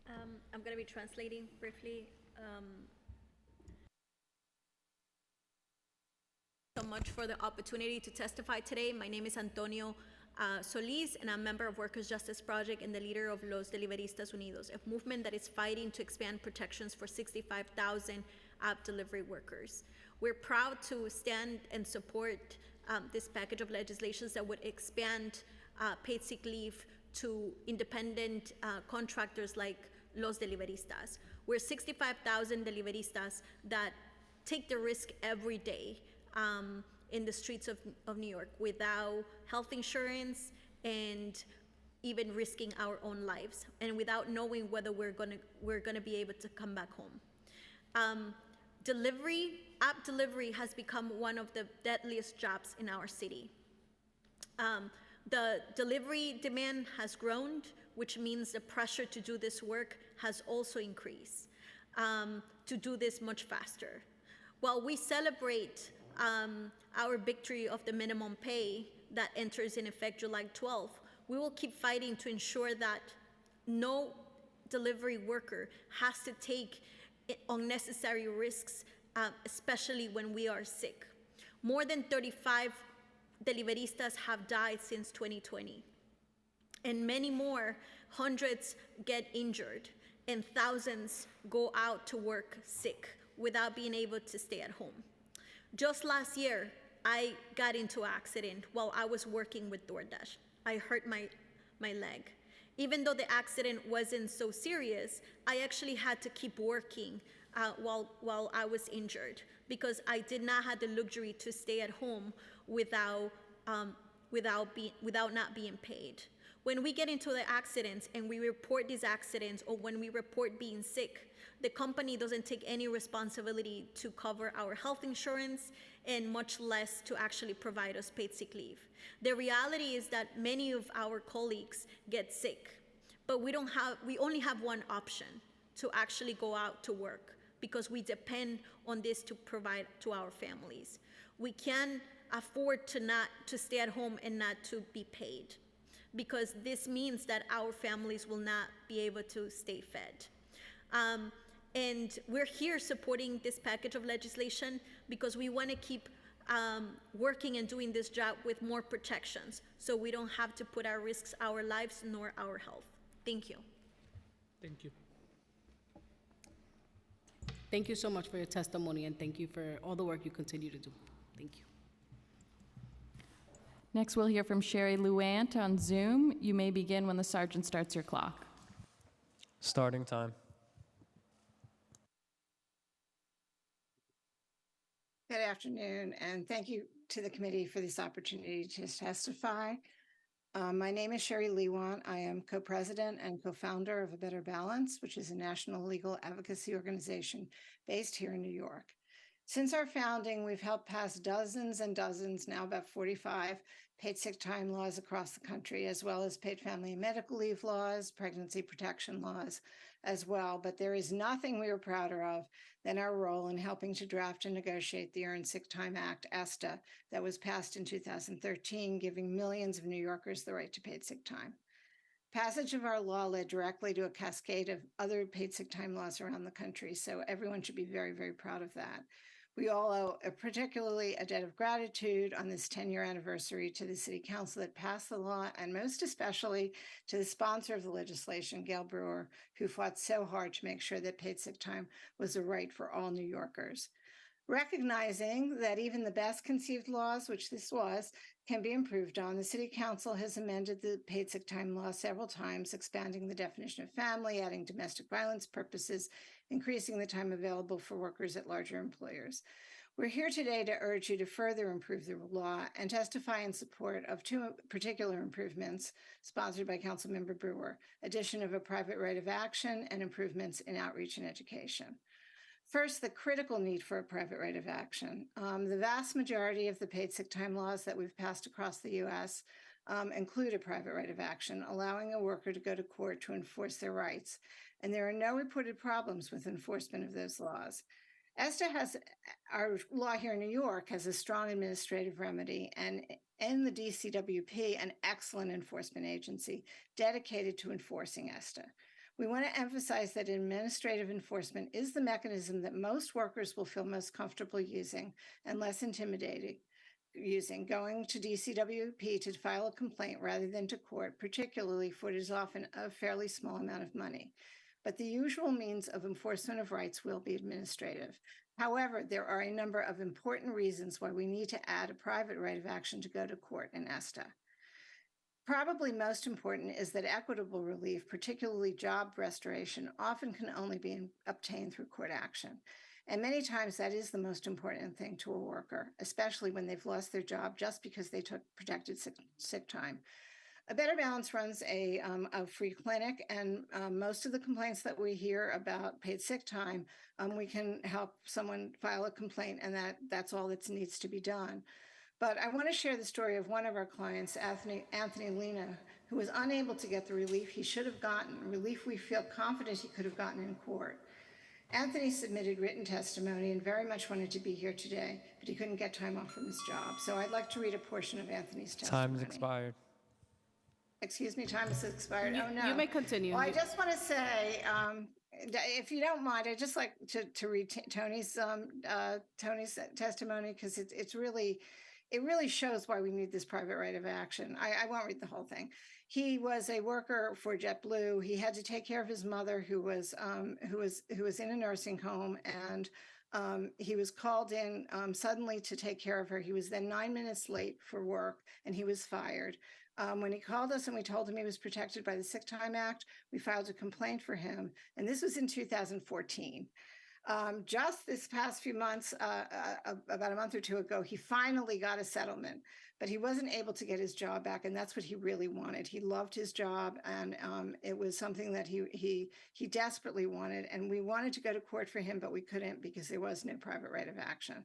I'm going to be translating briefly. So much for the opportunity to testify today. My name is Antonio Solís, and I'm a member of Workers' Justice Project and the leader of Los Deliberistas Unidos, a movement that is fighting to expand protections for 65,000 app delivery workers. We're proud to stand and support this package of legislations that would expand paid sick leave to independent contractors like Los Deliberistas. We're 65,000 deliberistas that take the risk every day in the streets of New York without health insurance and even risking our own lives, and without knowing whether we're gonna be able to come back home. App delivery has become one of the deadliest jobs in our city. The delivery demand has grown, which means the pressure to do this work has also increased, to do this much faster. While we celebrate our victory of the minimum pay that enters in effect July 12th, we will keep fighting to ensure that no delivery worker has to take unnecessary risks, especially when we are sick. More than 35 deliberistas have died since 2020, and many more, hundreds get injured, and thousands go out to work sick without being able to stay at home. Just last year, I got into an accident while I was working with DoorDash. I hurt my leg. Even though the accident wasn't so serious, I actually had to keep working while I was injured because I did not have the luxury to stay at home without not being paid. When we get into the accidents and we report these accidents, or when we report being sick, the company doesn't take any responsibility to cover our health insurance, and much less to actually provide us paid sick leave. The reality is that many of our colleagues get sick, but we only have one option: to actually go out to work, because we depend on this to provide to our families. We can't afford to stay at home and not to be paid, because this means that our families will not be able to stay fed. And we're here supporting this package of legislation because we want to keep working and doing this job with more protections, so we don't have to put at risk our lives nor our health. Thank you. Thank you. Thank you so much for your testimony, and thank you for all the work you continue to do. Thank you. Next, we'll hear from Sherry Luant on Zoom. You may begin when the sergeant starts your clock. Starting time. Good afternoon, and thank you to the committee for this opportunity to testify. My name is Sherry Lewant. I am co-president and co-founder of A Better Balance, which is a national legal advocacy organization based here in New York. Since our founding, we've helped pass dozens and dozens, now about 45, paid sick time laws across the country, as well as paid family and medical leave laws, pregnancy protection laws as well. But there is nothing we are prouder of than our role in helping to draft and negotiate the Earned Sick Time Act, ESTA, that was passed in 2013, giving millions of New Yorkers the right to paid sick time. Passage of our law led directly to a cascade of other paid sick time laws around the country, so everyone should be very, very proud of that. We all owe particularly a debt of gratitude on this 10-year anniversary to the City Council that passed the law, and most especially to the sponsor of the legislation, Gail Brewer, who fought so hard to make sure that paid sick time was a right for all New Yorkers. Recognizing that even the best conceived laws, which this was, can be improved on, the City Council has amended the paid sick time law several times, expanding the definition of family, adding domestic violence purposes, increasing the time available for workers at larger employers. We're here today to urge you to further improve the law and testify in support of two particular improvements sponsored by Councilmember Brewer: addition of a private right of action and improvements in outreach and education. First, the critical need for a private right of action. The vast majority of the paid sick time laws that we've passed across the U.S. Include a private right of action, allowing a worker to go to court to enforce their rights. And there are no reported problems with enforcement of those laws. ESTA our law here in New York has a strong administrative remedy, and in the DCWP, an excellent enforcement agency dedicated to enforcing ESTA. We want to emphasize that administrative enforcement is the mechanism that most workers will feel most comfortable using and less intimidating using, going to DCWP to file a complaint rather than to court, particularly for it is often a fairly small amount of money. But the usual means of enforcement of rights will be administrative. However, there are a number of important reasons why we need to add a private right of action to go to court in ESTA. Probably most important is that equitable relief, particularly job restoration, often can only be obtained through court action. And many times that is the most important thing to a worker, especially when they've lost their job just because they took protected sick time. A Better Balance runs a free clinic, and most of the complaints that we hear about paid sick time, we can help someone file a complaint, and that's all that needs to be done. But I want to share the story of one of our clients, Anthony Lena, who was unable to get the relief he should have gotten, relief we feel confident he could have gotten in court. Anthony submitted written testimony and very much wanted to be here today, but he couldn't get time off from his job. So I'd like to read a portion of Anthony's testimony. Time has expired. Excuse me, time has expired. Oh, no. You may continue. Well, I just want to say, if you don't mind, I'd just like to read Tony's testimony, because it really shows why we need this private right of action. I won't read the whole thing. He was a worker for JetBlue. He had to take care of his mother, who was in a nursing home, and he was called in suddenly to take care of her. He was then 9 minutes late for work, and he was fired. When he called us and we told him he was protected by the Sick Time Act, we filed a complaint for him, and this was in 2014. Just this past few months, about a month or two ago, he finally got a settlement, but he wasn't able to get his job back, and that's what he really wanted. He loved his job, and it was something that he desperately wanted, and we wanted to go to court for him, but we couldn't because there was no private right of action.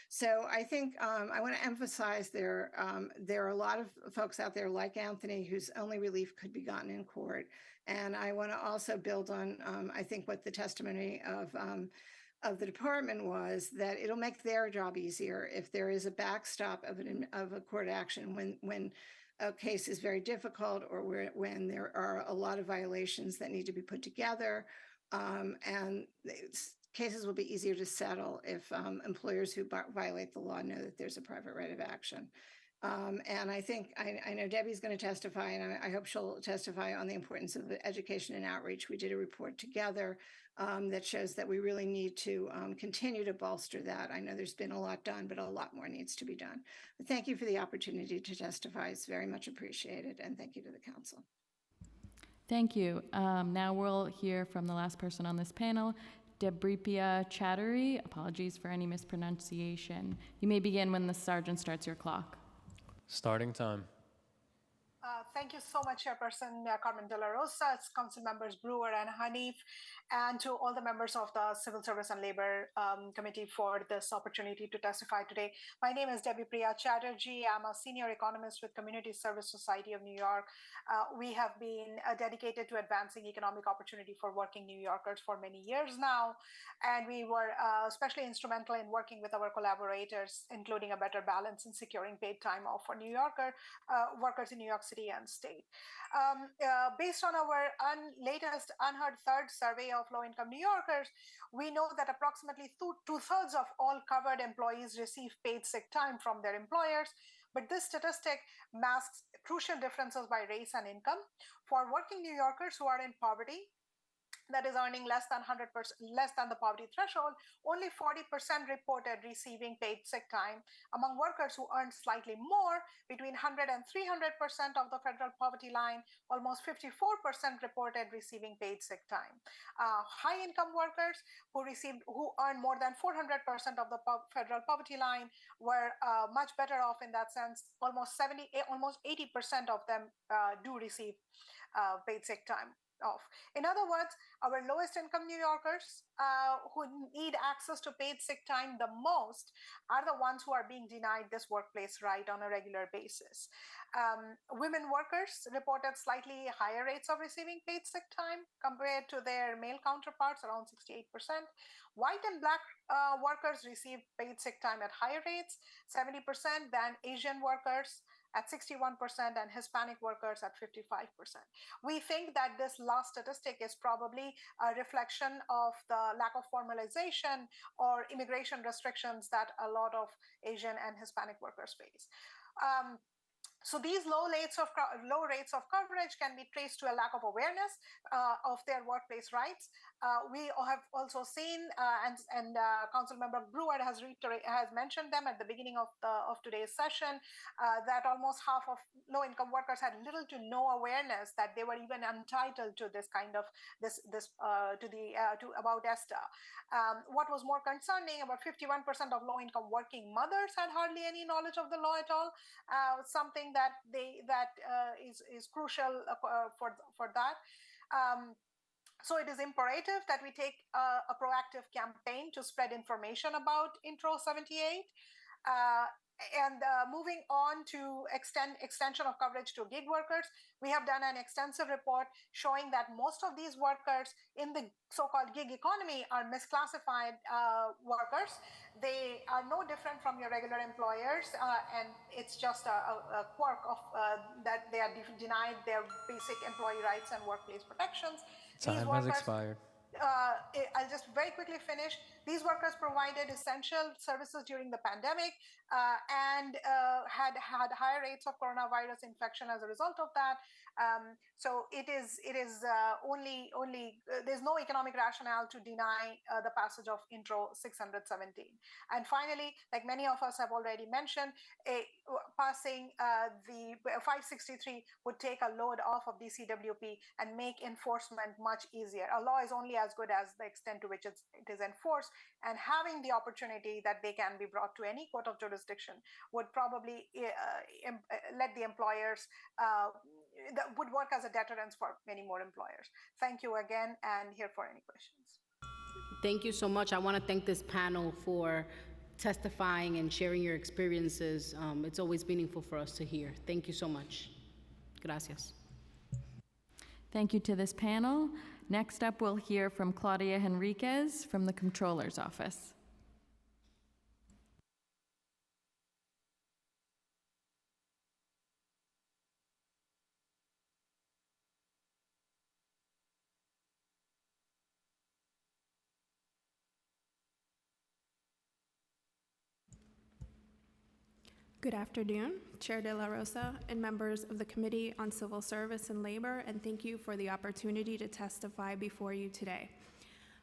So I think I want to emphasize there are a lot of folks out there like Anthony whose only relief could be gotten in court. And I want to also build on, I think, what the testimony of the department was, that it'll make their job easier if there is a backstop of a court action when a case is very difficult, or when there are a lot of violations that need to be put together. And cases will be easier to settle if employers who violate the law know that there's a private right of action. And I think, I know Debbie's going to testify, and I hope she'll testify on the importance of education and outreach. We did a report together that shows that we really need to continue to bolster that. I know there's been a lot done, but a lot more needs to be done. But thank you for the opportunity to testify. It's very much appreciated, and thank you to the council. Thank you. Now we'll hear from the last person on this panel, Debripia Chattery. Apologies for any mispronunciation. You may begin when the sergeant starts your clock. Starting time. Thank you so much, Chairperson Carmen De La Rosa, Council Members Brewer and Hanif, and to all the members of the Civil Service and Labor Committee for this opportunity to testify today. My name is Debripia Chatterjee. I'm a senior economist with Community Service Society of New York. We have been dedicated to advancing economic opportunity for working New Yorkers for many years now, and we were especially instrumental in working with our collaborators, including a better balance in securing paid time off for New Yorker workers in New York City and state. Based on our latest unheard third survey of low-income New Yorkers, we know that approximately two-thirds of all covered employees receive paid sick time from their employers, but this statistic masks crucial differences by race and income. For working New Yorkers who are in poverty, that is earning less than 100%, less than the poverty threshold, only 40% reported receiving paid sick time. Among workers who earned slightly more, between 100 and 300% of the federal poverty line, almost 54% reported receiving paid sick time. High-income workers who earn more than 400% of the federal poverty line were much better off in that sense. Almost 80% of them do receive paid sick time off. In other words, our lowest income New Yorkers who need access to paid sick time the most are the ones who are being denied this workplace right on a regular basis. Women workers reported slightly higher rates of receiving paid sick time compared to their male counterparts, around 68%. White and Black workers received paid sick time at higher rates, 70%, than Asian workers at 61% and Hispanic workers at 55%. We think that this last statistic is probably a reflection of the lack of formalization or immigration restrictions that a lot of Asian and Hispanic workers face. So these low rates of coverage can be traced to a lack of awareness of their workplace rights. We have also seen, and Councilmember Brewer has mentioned them at the beginning of today's session, that almost half of low-income workers had little to no awareness that they were even entitled to this kind of about ESTA. What was more concerning, about 51% of low-income working mothers had hardly any knowledge of the law at all. Something that is crucial for that. So it is imperative that we take a proactive campaign to spread information about Intro 78. And moving on to extension of coverage to gig workers, we have done an extensive report showing that most of these workers in the so-called gig economy are misclassified workers. They are no different from your regular employers, and it's just a quirk of that they are denied their basic employee rights and workplace protections. Time has expired. I'll just very quickly finish. These workers provided essential services during the pandemic and had higher rates of coronavirus infection as a result of that. So it is only there's no economic rationale to deny the passage of Intro 617. And finally, like many of us have already mentioned, passing the 563 would take a load off of DCWP and make enforcement much easier. A law is only as good as the extent to which it is enforced, and having the opportunity that they can be brought to any court of jurisdiction would probably let the employers that would work as a deterrence for many more employers. Thank you again, and here for any questions. Thank you so much. I want to thank this panel for testifying and sharing your experiences. It's always meaningful for us to hear. Thank you so much. Gracias. Thank you to this panel. Next up, we'll hear from Claudia Henriquez from the Comptroller's Office. Good afternoon, Chair De La Rosa and members of the Committee on Civil Service and Labor, and thank you for the opportunity to testify before you today.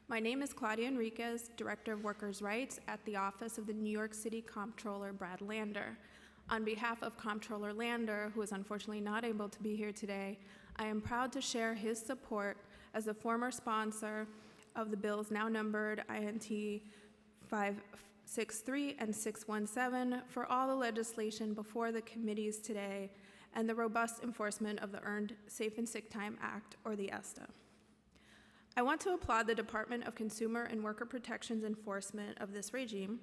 My name is Claudia Enriquez, Director of Workers' Rights at the Office of the New York City Comptroller Brad Lander. On behalf of Comptroller Lander, who is unfortunately not able to be here today, I am proud to share his support as the former sponsor of the bills now numbered INT 563 and 617 for all the legislation before the committees today and the robust enforcement of the Earned Safe and Sick Time Act, or the ESTA. I want to applaud the Department of Consumer and Worker Protection's enforcement of this regime,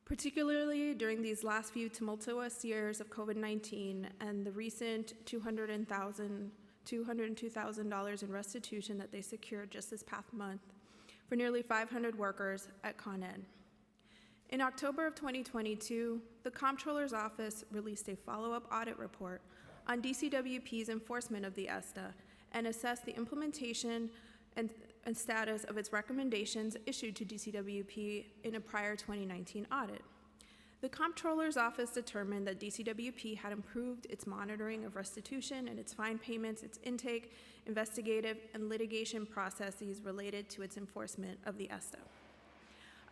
particularly during these last few tumultuous years of COVID-19 and the recent $202,000 in restitution that they secured just this past month for nearly 500 workers at Con Ed. In October of 2022, the Comptroller's Office released a follow-up audit report on DCWP's enforcement of the ESTA and assessed the implementation and status of its recommendations issued to DCWP in a prior 2019 audit. The Comptroller's Office determined that DCWP had improved its monitoring of restitution and its fine payments, its intake, investigative, and litigation processes related to its enforcement of the ESTA.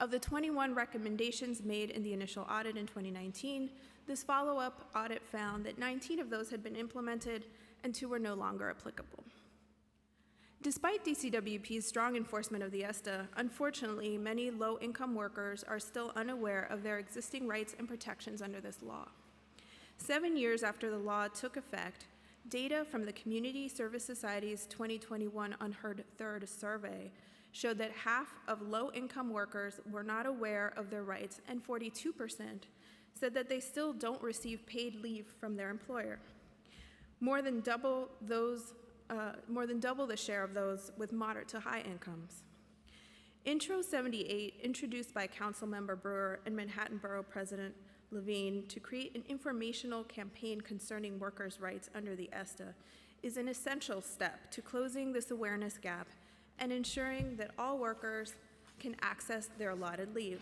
Of the 21 recommendations made in the initial audit in 2019, this follow-up audit found that 19 of those had been implemented and 2 were no longer applicable. Despite DCWP's strong enforcement of the ESTA, unfortunately, many low-income workers are still unaware of their existing rights and protections under this law. 7 years after the law took effect, data from the Community Service Society's 2021 Unheard Third survey showed that half of low-income workers were not aware of their rights, and 42% said that they still don't receive paid leave from their employer. More than double the share of those with moderate to high incomes. Intro 78, introduced by Councilmember Brewer and Manhattan Borough President Levine to create an informational campaign concerning workers' rights under the ESTA, is an essential step to closing this awareness gap and ensuring that all workers can access their allotted leave.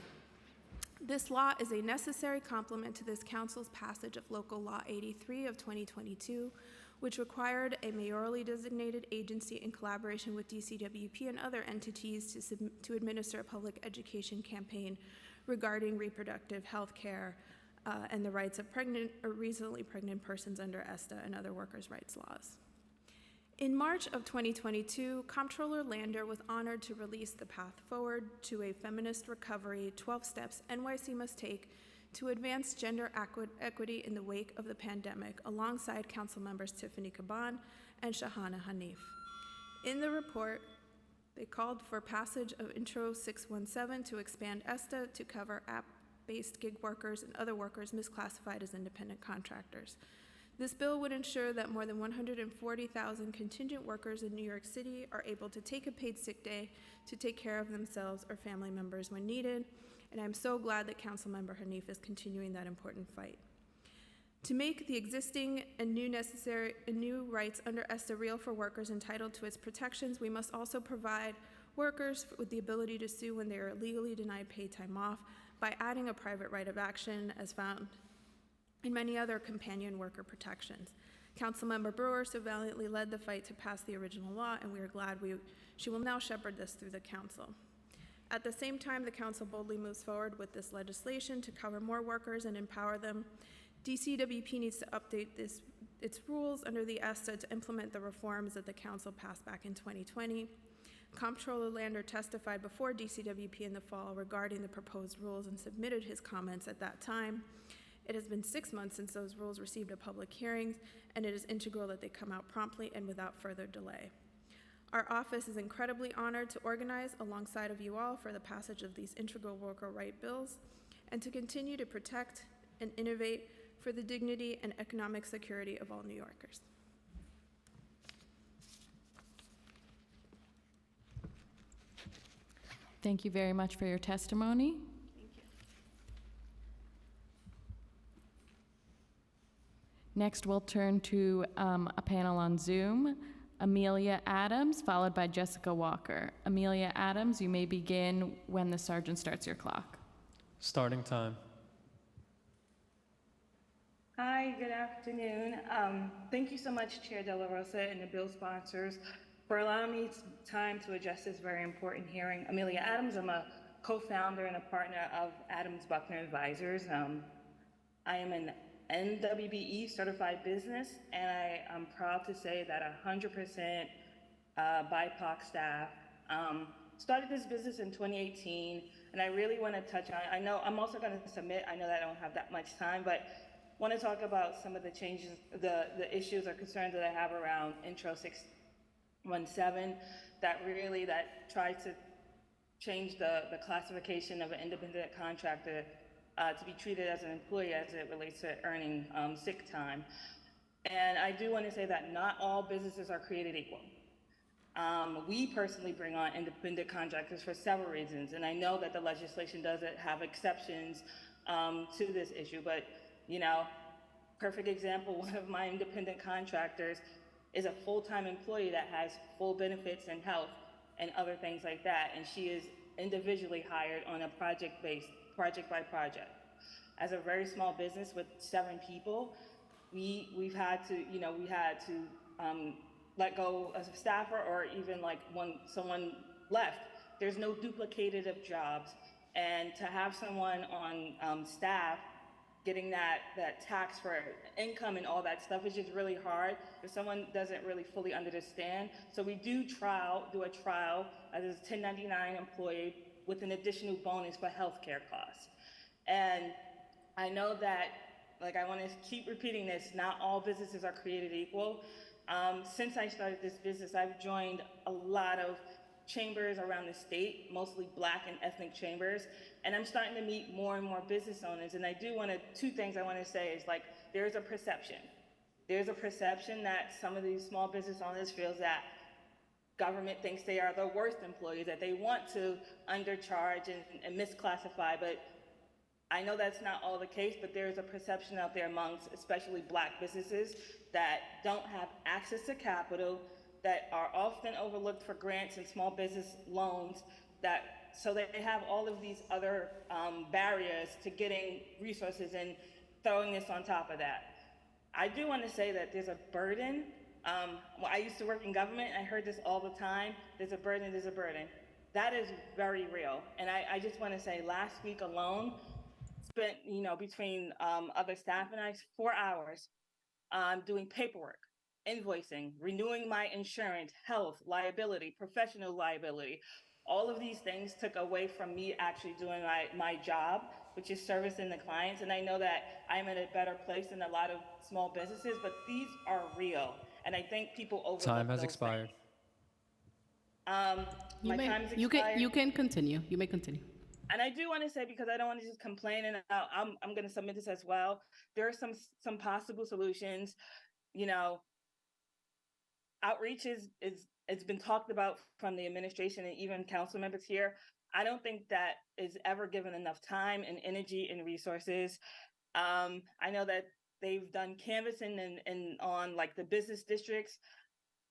This law is a necessary complement to this council's passage of Local Law 83 of 2022, which required a mayorally designated agency in collaboration with DCWP and other entities to administer a public education campaign regarding reproductive health care and the rights of pregnant or recently pregnant persons under ESTA and other workers' rights laws. In March of 2022, Comptroller Lander was honored to release the Path Forward to a Feminist Recovery 12 Steps NYC Must Take to advance gender equity in the wake of the pandemic, alongside Council members Tiffany Caban and Shahana Hanif. In the report, they called for passage of Intro 617 to expand ESTA to cover app-based gig workers and other workers misclassified as independent contractors. This bill would ensure that more than 140,000 contingent workers in New York City are able to take a paid sick day to take care of themselves or family members when needed, and I'm so glad that Councilmember Hanif is continuing that important fight. To make the existing and new rights under ESTA real for workers entitled to its protections, we must also provide workers with the ability to sue when they are illegally denied paid time off by adding a private right of action as found in many other companion worker protections. Councilmember Brewer so valiantly led the fight to pass the original law, and we are glad she will now shepherd this through the council. At the same time, the council boldly moves forward with this legislation to cover more workers and empower them. DCWP needs to update its rules under the ESTA to implement the reforms that the council passed back in 2020. Comptroller Lander testified before DCWP in the fall regarding the proposed rules and submitted his comments at that time. It has been 6 months since those rules received a public hearing, and it is integral that they come out promptly and without further delay. Our office is incredibly honored to organize alongside of you all for the passage of these integral worker right bills and to continue to protect and innovate for the dignity and economic security of all New Yorkers. Thank you very much for your testimony. Next, we'll turn to a panel on Zoom. Amelia Adams, followed by Jessica Walker. Amelia Adams, you may begin when the sergeant starts your clock. Starting time. Hi, good afternoon. Thank you so much, Chair De La Rosa and the bill sponsors, for allowing me time to address this very important hearing. Amelia Adams, I'm a co-founder and a partner of Adams Buckner Advisors. I am an NWBE certified business, and I am proud to say that 100% BIPOC staff. Started this business in 2018, and I really want to touch on, I know I'm also going to submit, I know that I don't have that much time, but want to talk about some of the changes, the issues or concerns that I have around Intro 617 that tries to change the classification of an independent contractor to be treated as an employee as it relates to earning sick time. And I do want to say that not all businesses are created equal. We personally bring on independent contractors for several reasons, and I know that the legislation doesn't have exceptions to this issue, but you know, perfect example, one of my independent contractors is a full-time employee that has full benefits and health and other things like that, and she is individually hired on a project by project. As a very small business with 7 people, we've had to, let go as a staffer, or even like when someone left, there's no duplicated of jobs. And to have someone on staff getting that tax for income and all that stuff is just really hard if someone doesn't really fully understand. So we do a trial as a 1099 employee with an additional bonus for healthcare costs. And I know that, like, I want to keep repeating this, not all businesses are created equal. Since I started this business, I've joined a lot of chambers around the state, mostly Black and ethnic chambers, and I'm starting to meet more and more business owners. And I do want to, 2 things I want to say is, like, there's a perception. There's a perception that some of these small business owners feels that government thinks they are the worst employees, that they want to undercharge and misclassify, but I know that's not all the case, but there is a perception out there amongst especially Black businesses that don't have access to capital, that are often overlooked for grants and small business loans, so they have all of these other barriers to getting resources and throwing this on top of that. I do want to say that there's a burden. I used to work in government, and I heard this all the time, there's a burden, there's a burden. That is very real. And I just want to say, last week alone, spent, between other staff and I, 4 hours doing paperwork, invoicing, renewing my insurance, health, liability, professional liability. All of these things took away from me actually doing my job, which is servicing the clients. And I know that I'm in a better place than a lot of small businesses, but these are real. And I think people overlook Time has those expired. things. My time has expired. You can continue. You may continue. And I do want to say, because I don't want to just complain, and I'm going to submit this as well, there are some possible solutions. Outreach it's been talked about from the administration and even council members here. I don't think that is ever given enough time and energy and resources. I know that they've done canvassing and on like the business districts.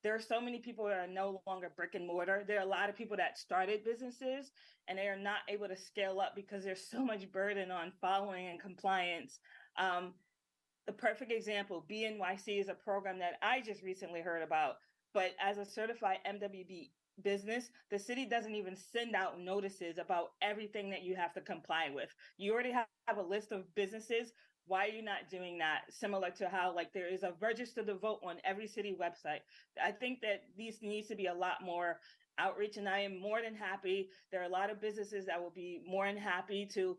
there are so many people that are no longer brick and mortar. There are a lot of people that started businesses and they are not able to scale up because there's so much burden on following and compliance. The perfect example, BNYC is a program that I just recently heard about, but as a certified MWB business, the city doesn't even send out notices about everything that you have to comply with. You already have a list of businesses. Why are you not doing that? Similar to how like there is a register to vote on every city website. I think that these needs to be a lot more outreach, and I am more than happy. There are a lot of businesses that will be more than happy to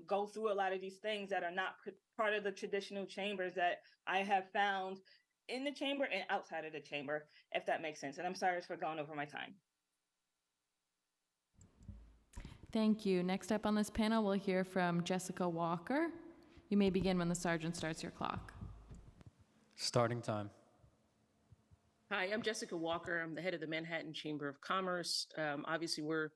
go through a lot of these things that are not part of the traditional chambers that I have found in the chamber and outside of the chamber, if that makes sense. And I'm sorry for going over my time. Thank you. Next up on this panel, we'll hear from Jessica Walker. You may begin when the sergeant starts your clock. Starting time. Hi, I'm Jessica Walker. I'm the head of the Manhattan Chamber of Commerce. Obviously, we're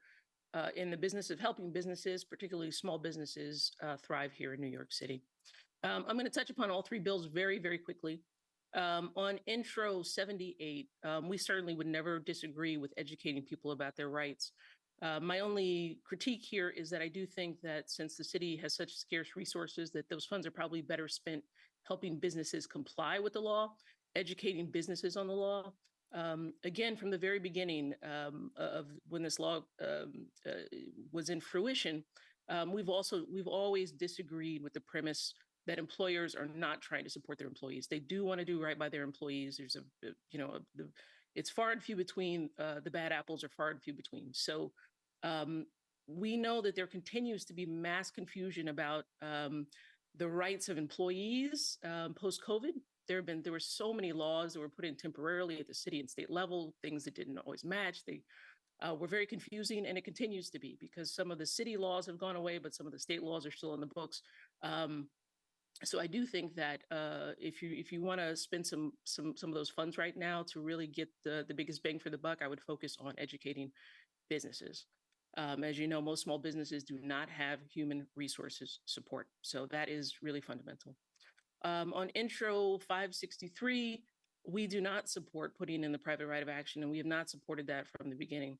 in the business of helping businesses, particularly small businesses, thrive here in New York City. I'm going to touch upon all three bills very, very quickly. On Intro 78, we certainly would never disagree with educating people about their rights. My only critique here is that I do think that since the city has such scarce resources, that those funds are probably better spent helping businesses comply with the law, educating businesses on the law. Again, from the very beginning of when this law was in fruition, we've always disagreed with the premise that employers are not trying to support their employees. They do want to do right by their employees. There's it's far and few between. The bad apples are far and few between. So we know that there continues to be mass confusion about the rights of employees post-COVID. There were so many laws that were put in temporarily at the city and state level, things that didn't always match. They were very confusing, and it continues to be because some of the city laws have gone away, but some of the state laws are still in the books. So I do think that if you want to spend some of those funds right now to really get the biggest bang for the buck, I would focus on educating businesses. As you know, most small businesses do not have human resources support, so that is really fundamental. On Intro 563, we do not support putting in the private right of action, and we have not supported that from the beginning.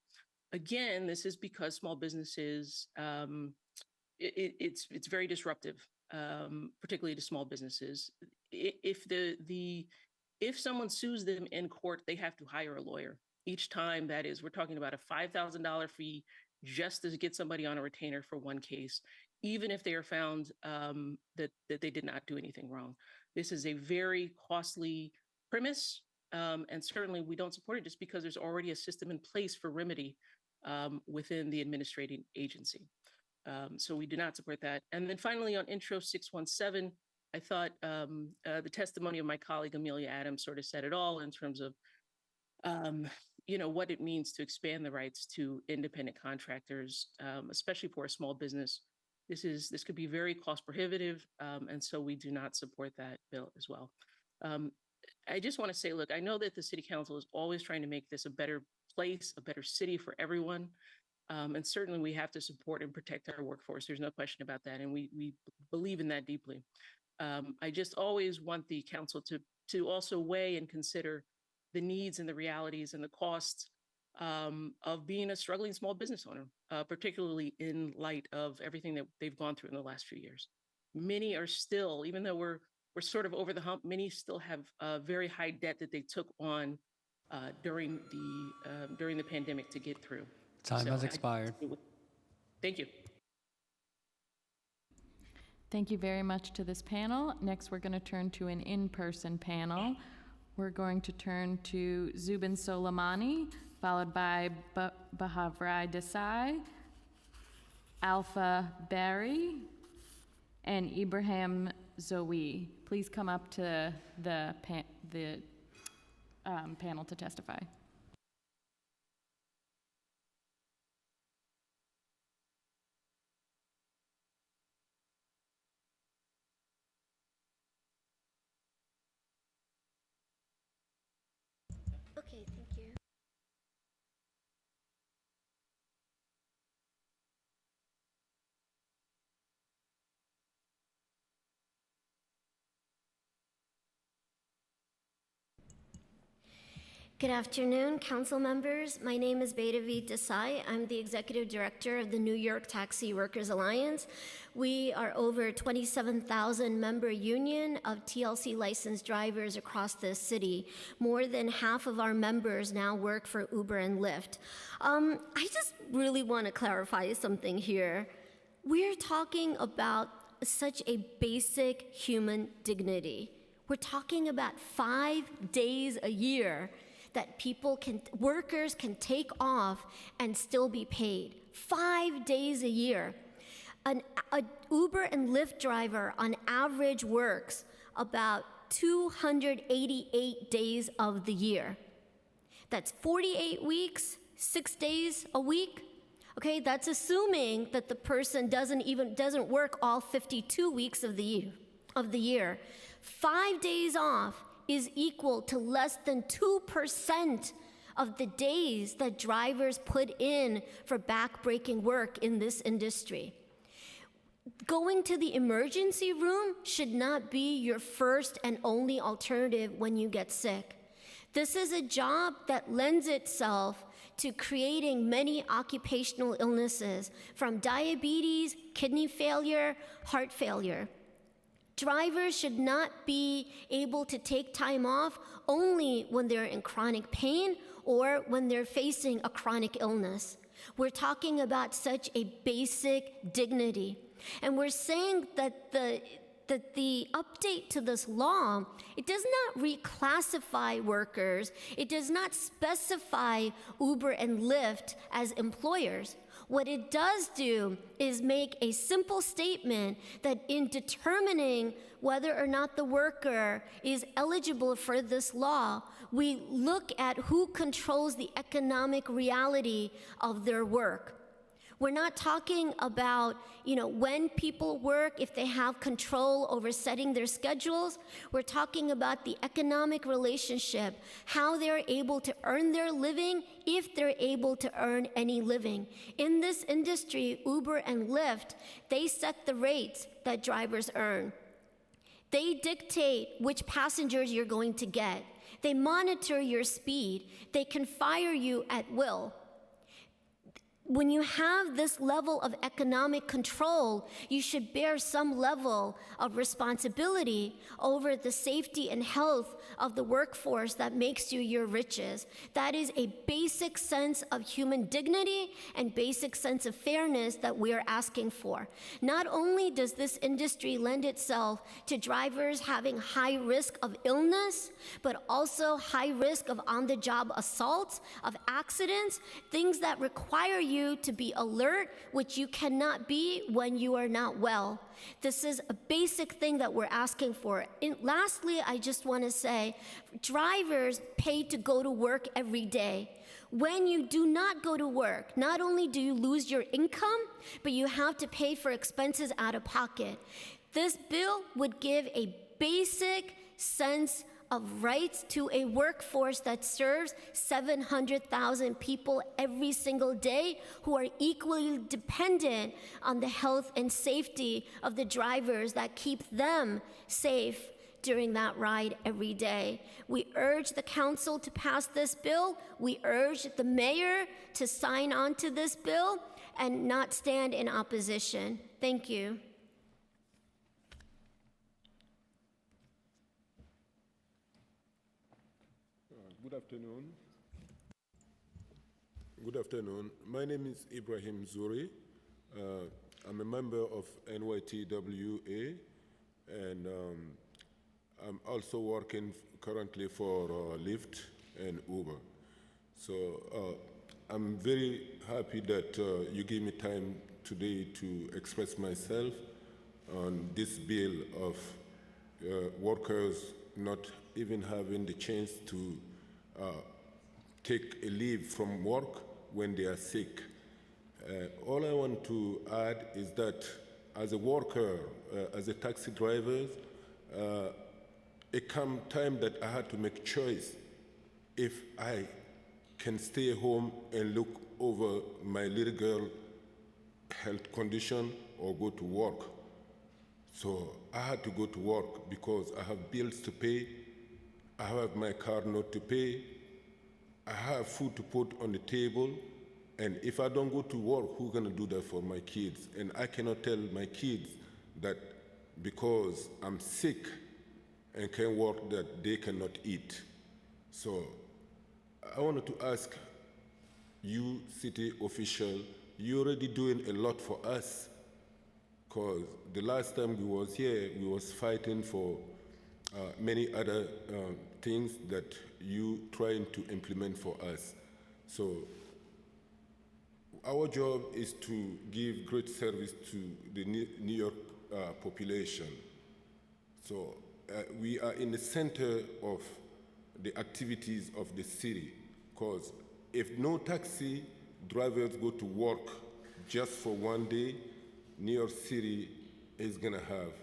Again, this is because small businesses, it's very disruptive, particularly to small businesses. If someone sues them in court, they have to hire a lawyer. Each time, that is, we're talking about a $5,000 fee just to get somebody on a retainer for one case, even if they are found that they did not do anything wrong. This is a very costly premise, and certainly we don't support it just because there's already a system in place for remedy within the administrating agency. So we do not support that. And then finally on Intro 617, I thought the testimony of my colleague Amelia Adams sort of said it all in terms of what it means to expand the rights to independent contractors, especially for a small business. This could be very cost prohibitive, and so we do not support that bill as well. I just want to say, look, I know that the City Council is always trying to make this a better place, a better city for everyone, and certainly we have to support and protect our workforce. There's no question about that, and we believe in that deeply. I just always want the council to also weigh and consider the needs and the realities and the costs of being a struggling small business owner, particularly in light of everything that they've gone through in the last few years. Many are still, even though we're sort of over the hump, many still have very high debt that they took on during the pandemic to get through. Time has expired. Thank you. Thank you very much to this panel. Next, we're going to turn to an in-person panel. We're going to turn to Zubin Soleimani, followed by Bahavrai Desai, Alpha Barry, and Ibrahim Zoe. Please come up to the panel to testify. Okay, thank you. Good afternoon, council members. My name is Bedavi Desai. I'm the executive director of the New York Taxi Workers Alliance. We are over 27,000 member union of TLC licensed drivers across the city. More than half of our members now work for Uber and Lyft. I just really want to clarify something here. We're talking about such a basic human dignity. We're talking about 5 days a year that workers can take off and still be paid. 5 days a year. An Uber and Lyft driver on average works about 288 days of the year. That's 48 weeks, 6 days a week. Okay, that's assuming that the person doesn't work all 52 weeks of the year. 5 days off is equal to less than 2% of the days that drivers put in for back-breaking work in this industry. Going to the emergency room should not be your first and only alternative when you get sick. This is a job that lends itself to creating many occupational illnesses, from diabetes, kidney failure, heart failure. Drivers should not be able to take time off only when they're in chronic pain or when they're facing a chronic illness. We're talking about such a basic dignity. And we're saying that the update to this law, it does not reclassify workers. It does not specify Uber and Lyft as employers. What it does do is make a simple statement that in determining whether or not the worker is eligible for this law, we look at who controls the economic reality of their work. We're not talking about, when people work, if they have control over setting their schedules. We're talking about the economic relationship, how they're able to earn their living, if they're able to earn any living. In this industry, Uber and Lyft, they set the rates that drivers earn. They dictate which passengers you're going to get. They monitor your speed. They can fire you at will. When you have this level of economic control, you should bear some level of responsibility over the safety and health of the workforce that makes you your riches. That is a basic sense of human dignity and basic sense of fairness that we are asking for. Not only does this industry lend itself to drivers having high risk of illness, but also high risk of on-the-job assaults, of accidents, things that require you to be alert, which you cannot be when you are not well. This is a basic thing that we're asking for. And lastly, I just want to say, drivers pay to go to work every day. When you do not go to work, not only do you lose your income, but you have to pay for expenses out of pocket. This bill would give a basic sense of rights to a workforce that serves 700,000 people every single day who are equally dependent on the health and safety of the drivers that keep them safe during that ride every day. We urge the council to pass this bill. We urge the mayor to sign on to this bill and not stand in opposition. Thank you. Good afternoon. Good afternoon. My name is Ibrahim Zuri. I'm a member of NYTWA, and I'm also working currently for Lyft and Uber. So I'm very happy that you gave me time today to express myself on this bill of workers not even having the chance to take a leave from work when they are sick. All I want to add is that as a worker, as a taxi driver, it come time that I had to make choice if I can stay home and look over my little girl health condition or go to work. So I had to go to work because I have bills to pay, I have my car note to pay, I have food to put on the table, and if I don't go to work, who's gonna do that for my kids? And I cannot tell my kids that because I'm sick and can't work that they cannot eat. So I wanted to ask you, city official, you're already doing a lot for us, because the last time we was here, we was fighting for many other things that you trying to implement for us. So our job is to give great service to the New York population. So we are in the center of the activities of the city, because if no taxi drivers go to work just for one day, New York City is gonna have,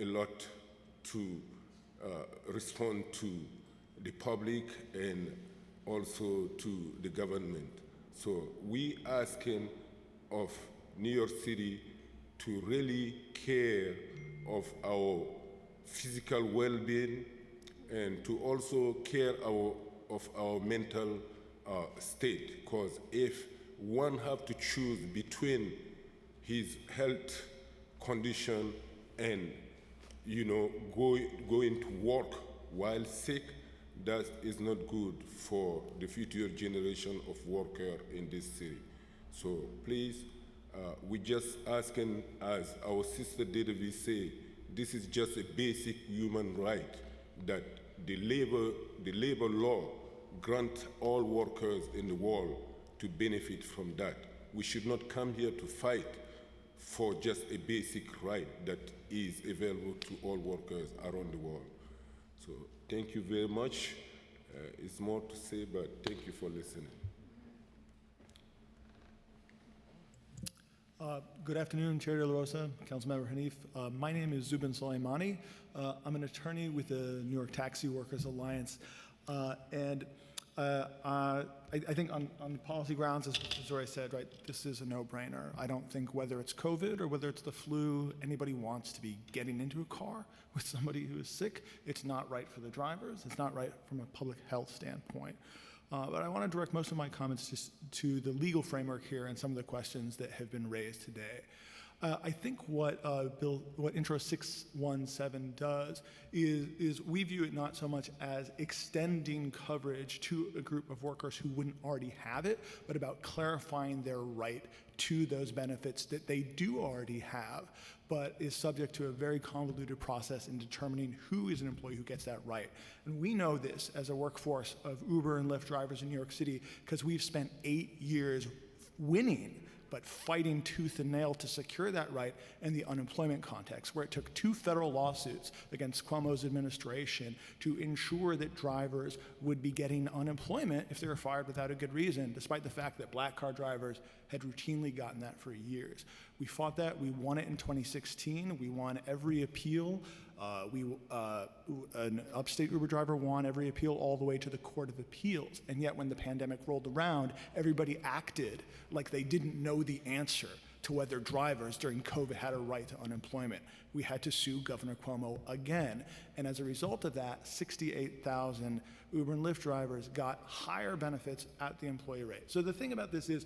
a lot to respond to the public and also to the government. So we asking of New York City to really care of our physical well-being and to also care of our mental state. Because if one have to choose between his health condition and going to work while sick, that is not good for the future generation of workers in this city. So please, we just asking, as our sister David say, this is just a basic human right that the labor law grant all workers in the world to benefit from that. We should not come here to fight for just a basic right that is available to all workers around the world. So thank you very much. It's more to say, but thank you for listening. Good afternoon, Chair De La Rosa, Councilmember Hanif. My name is Zubin Soleimani. I'm an attorney with the New York Taxi Workers Alliance. I think on policy grounds, as Zori said, right, this is a no-brainer. I don't think whether it's COVID or whether it's the flu, anybody wants to be getting into a car with somebody who is sick. It's not right for the drivers. It's not right from a public health standpoint. But I want to direct most of my comments just to the legal framework here and some of the questions that have been raised today. I think what Intro 617 does is we view it not so much as extending coverage to a group of workers who wouldn't already have it, but about clarifying their right to those benefits that they do already have, but is subject to a very convoluted process in determining who is an employee who gets that right. And we know this as a workforce of Uber and Lyft drivers in New York City because we've spent 8 years winning but fighting tooth and nail to secure that right in the unemployment context, where it took 2 federal lawsuits against Cuomo's administration to ensure that drivers would be getting unemployment if they were fired without a good reason, despite the fact that black car drivers had routinely gotten that for years. We fought that. We won it in 2016. We won every appeal. An upstate Uber driver won every appeal all the way to the Court of Appeals. And yet when the pandemic rolled around, everybody acted like they didn't know the answer to whether drivers during COVID had a right to unemployment. We had to sue Governor Cuomo again. And as a result of that, 68,000 Uber and Lyft drivers got higher benefits at the employee rate. So the thing about this is,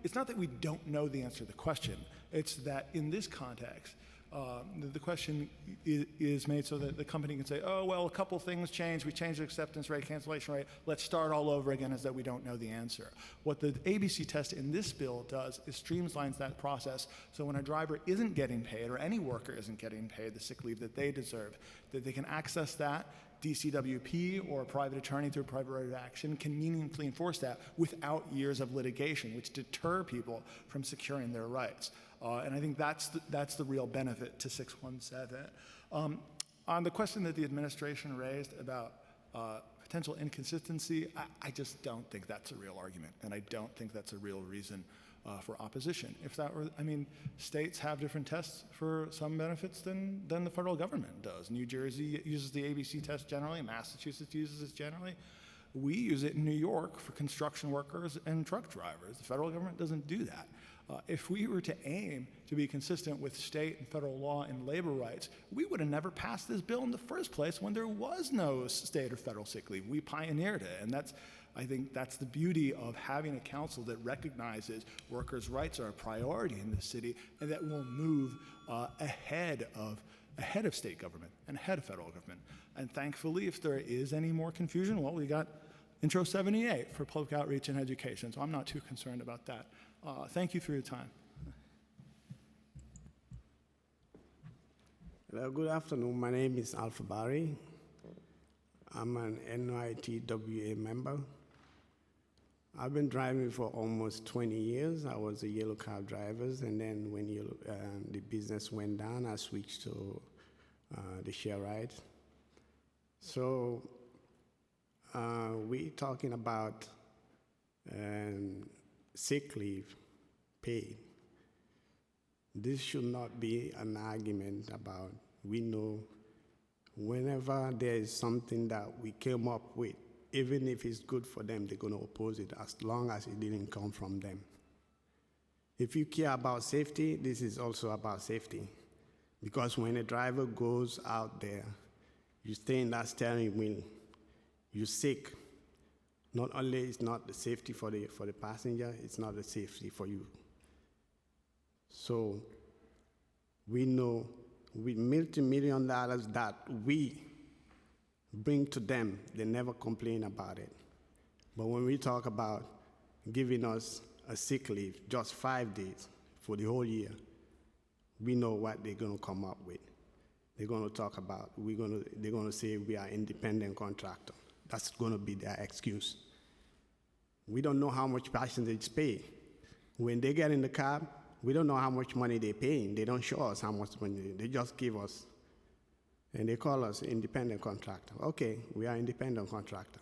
it's not that we don't know the answer to the question. It's that in this context, the question is made so that the company can say, oh, well, a couple things changed. We changed the acceptance rate, cancellation rate. Let's start all over again as that we don't know the answer. What the ABC test in this bill does is streamlines that process so when a driver isn't getting paid or any worker isn't getting paid the sick leave that they deserve, that they can access that. DCWP or a private attorney through a private right of action can meaningfully enforce that without years of litigation, which deter people from securing their rights. And I think that's the real benefit to 617. On the question that the administration raised about potential inconsistency, I just don't think that's a real argument, and I don't think that's a real reason for opposition. If that were, states have different tests for some benefits than the federal government does. New Jersey uses the ABC test generally, Massachusetts uses it generally. We use it in New York for construction workers and truck drivers. The federal government doesn't do that. If we were to aim to be consistent with state and federal law and labor rights, we would have never passed this bill in the first place when there was no state or federal sick leave. We pioneered it, and I think that's the beauty of having a council that recognizes workers' rights are a priority in this city and that will move ahead of state government and ahead of federal government. And thankfully, if there is any more confusion, well, we got Intro 78 for public outreach and education, so I'm not too concerned about that. Thank you for your time. Hello, good afternoon. My name is Alpha Barry. I'm an NYTWA member. I've been driving for almost 20 years. I was a yellow cab driver, and then when the business went down, I switched to the share ride. So we're talking about sick leave paid. This should not be an argument about, we know whenever there is something that we came up with, even if it's good for them, they're going to oppose it as long as it didn't come from them. If you care about safety, this is also about safety. Because when a driver goes out there, you stay in that steering wheel, you're sick. Not only is not the safety for the passenger, it's not the safety for you. So we know with multi-million dollars that we bring to them, they never complain about it. But when we talk about giving us a sick leave, just 5 days for the whole year, we know what they're going to come up with. They're going to talk about, they're going to say we are independent contractor. That's going to be their excuse. We don't know how much passengers pay. When they get in the cab, we don't know how much money they're paying. They don't show us how much money. They just give us. And they call us independent contractor. Okay, we are independent contractor.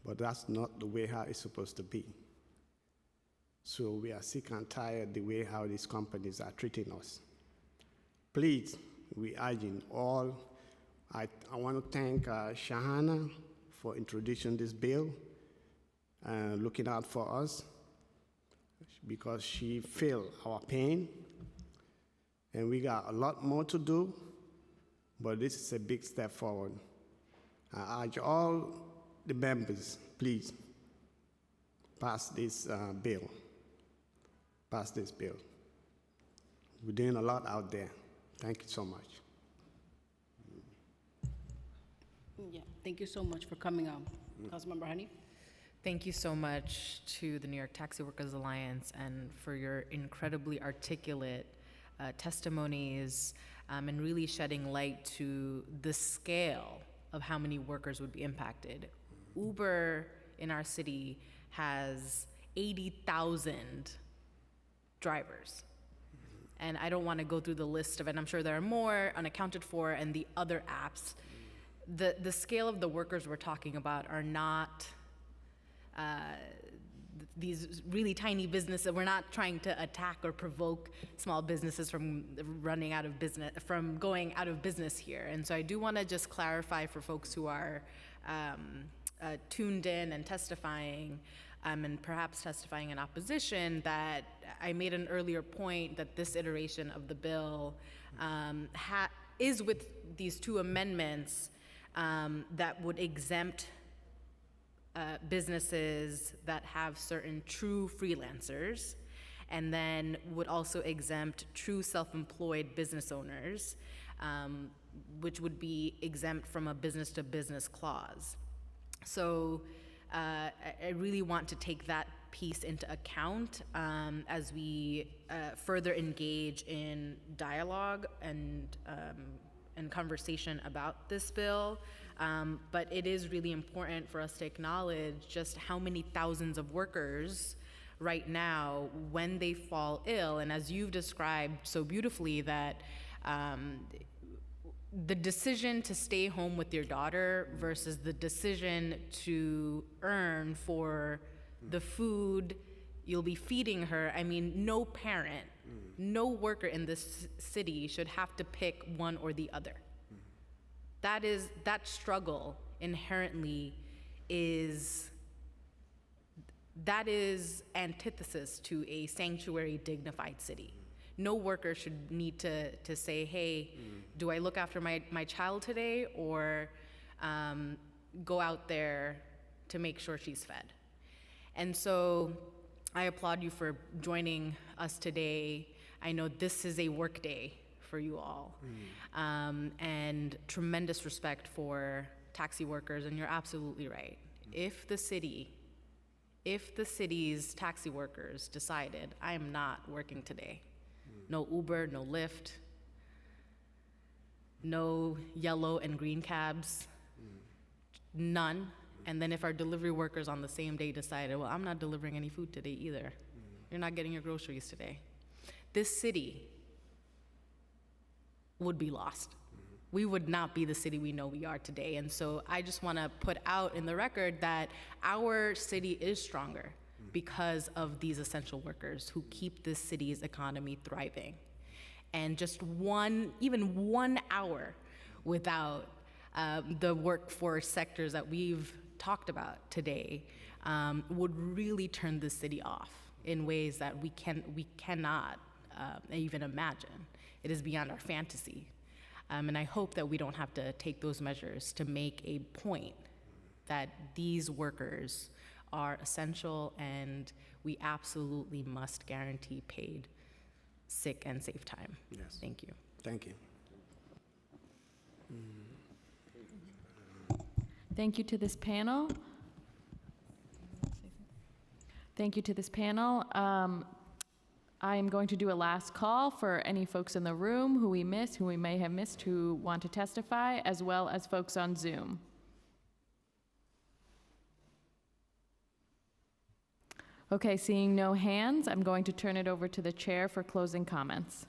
But that's not the way how it's supposed to be. So we are sick and tired the way how these companies are treating us. Please, we urging all. I want to thank Shahana for introducing this bill and looking out for us, because she felt our pain, and we got a lot more to do, but this is a big step forward. I urge all the members, please, pass this bill. Pass this bill. We're doing a lot out there. Thank you so much. Yeah, thank you so much for coming on. Councilmember Hanif. Thank you so much to the New York Taxi Workers Alliance and for your incredibly articulate testimonies and really shedding light to the scale of how many workers would be impacted. Uber in our city has 80,000 drivers. And I don't want to go through the list of it. I'm sure there are more unaccounted for, and the other apps. The scale of the workers we're talking about are not these really tiny businesses. We're not trying to attack or provoke small businesses from running out of business, from going out of business here. And so I do want to just clarify for folks who are tuned in and testifying, and perhaps testifying in opposition, that I made an earlier point that this iteration of the bill is with these two amendments that would exempt businesses that have certain true freelancers, and then would also exempt true self-employed business owners, which would be exempt from a business-to-business clause. So I really want to take that piece into account as we further engage in dialogue and conversation about this bill. But it is really important for us to acknowledge just how many thousands of workers right now, when they fall ill, and as you've described so beautifully, that the decision to stay home with your daughter versus the decision to earn for the food you'll be feeding her. I mean, no parent, no worker in this city should have to pick one or the other. That struggle inherently is That is antithesis to a sanctuary, dignified city. No worker should need to say, hey, do I look after my child today or go out there to make sure she's fed? And so I applaud you for joining us today. I know this is a work day for you all, and tremendous respect for taxi workers, and you're absolutely right. If the city's taxi workers decided, I am not working today, no Uber, no Lyft, no yellow and green cabs, none. And then if our delivery workers on the same day decided, well, I'm not delivering any food today either. You're not getting your groceries today. This city would be lost. We would not be the city we know we are today. And so I just want to put out in the record that our city is stronger because of these essential workers who keep this city's economy thriving. And just even 1 hour without the workforce sectors that we've talked about today would really turn this city off in ways that we cannot even imagine. It is beyond our fantasy. And I hope that we don't have to take those measures to make a point that these workers are essential and we absolutely must guarantee paid sick and safe time. Yes. Thank you. Thank you. Thank you to this panel. Thank you to this panel. I am going to do a last call for any folks in the room who we may have missed, who want to testify, as well as folks on Zoom. Okay, seeing no hands, I'm going to turn it over to the chair for closing comments.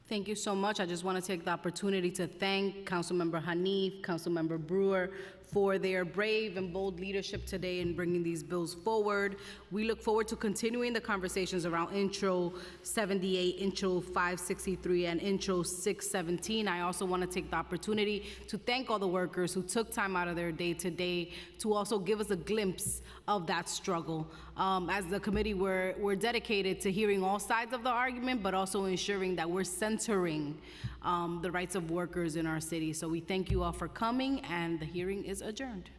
Thank you so much. I just want to take the opportunity to thank Councilmember Hanif, Councilmember Brewer for their brave and bold leadership today in bringing these bills forward. We look forward to continuing the conversations around Intro 78, Intro 563, and Intro 617. I also want to take the opportunity to thank all the workers who took time out of their day today to also give us a glimpse of that struggle. As the committee, we're dedicated to hearing all sides of the argument, but also ensuring that we're centering the rights of workers in our city. So we thank you all for coming, and the hearing is adjourned.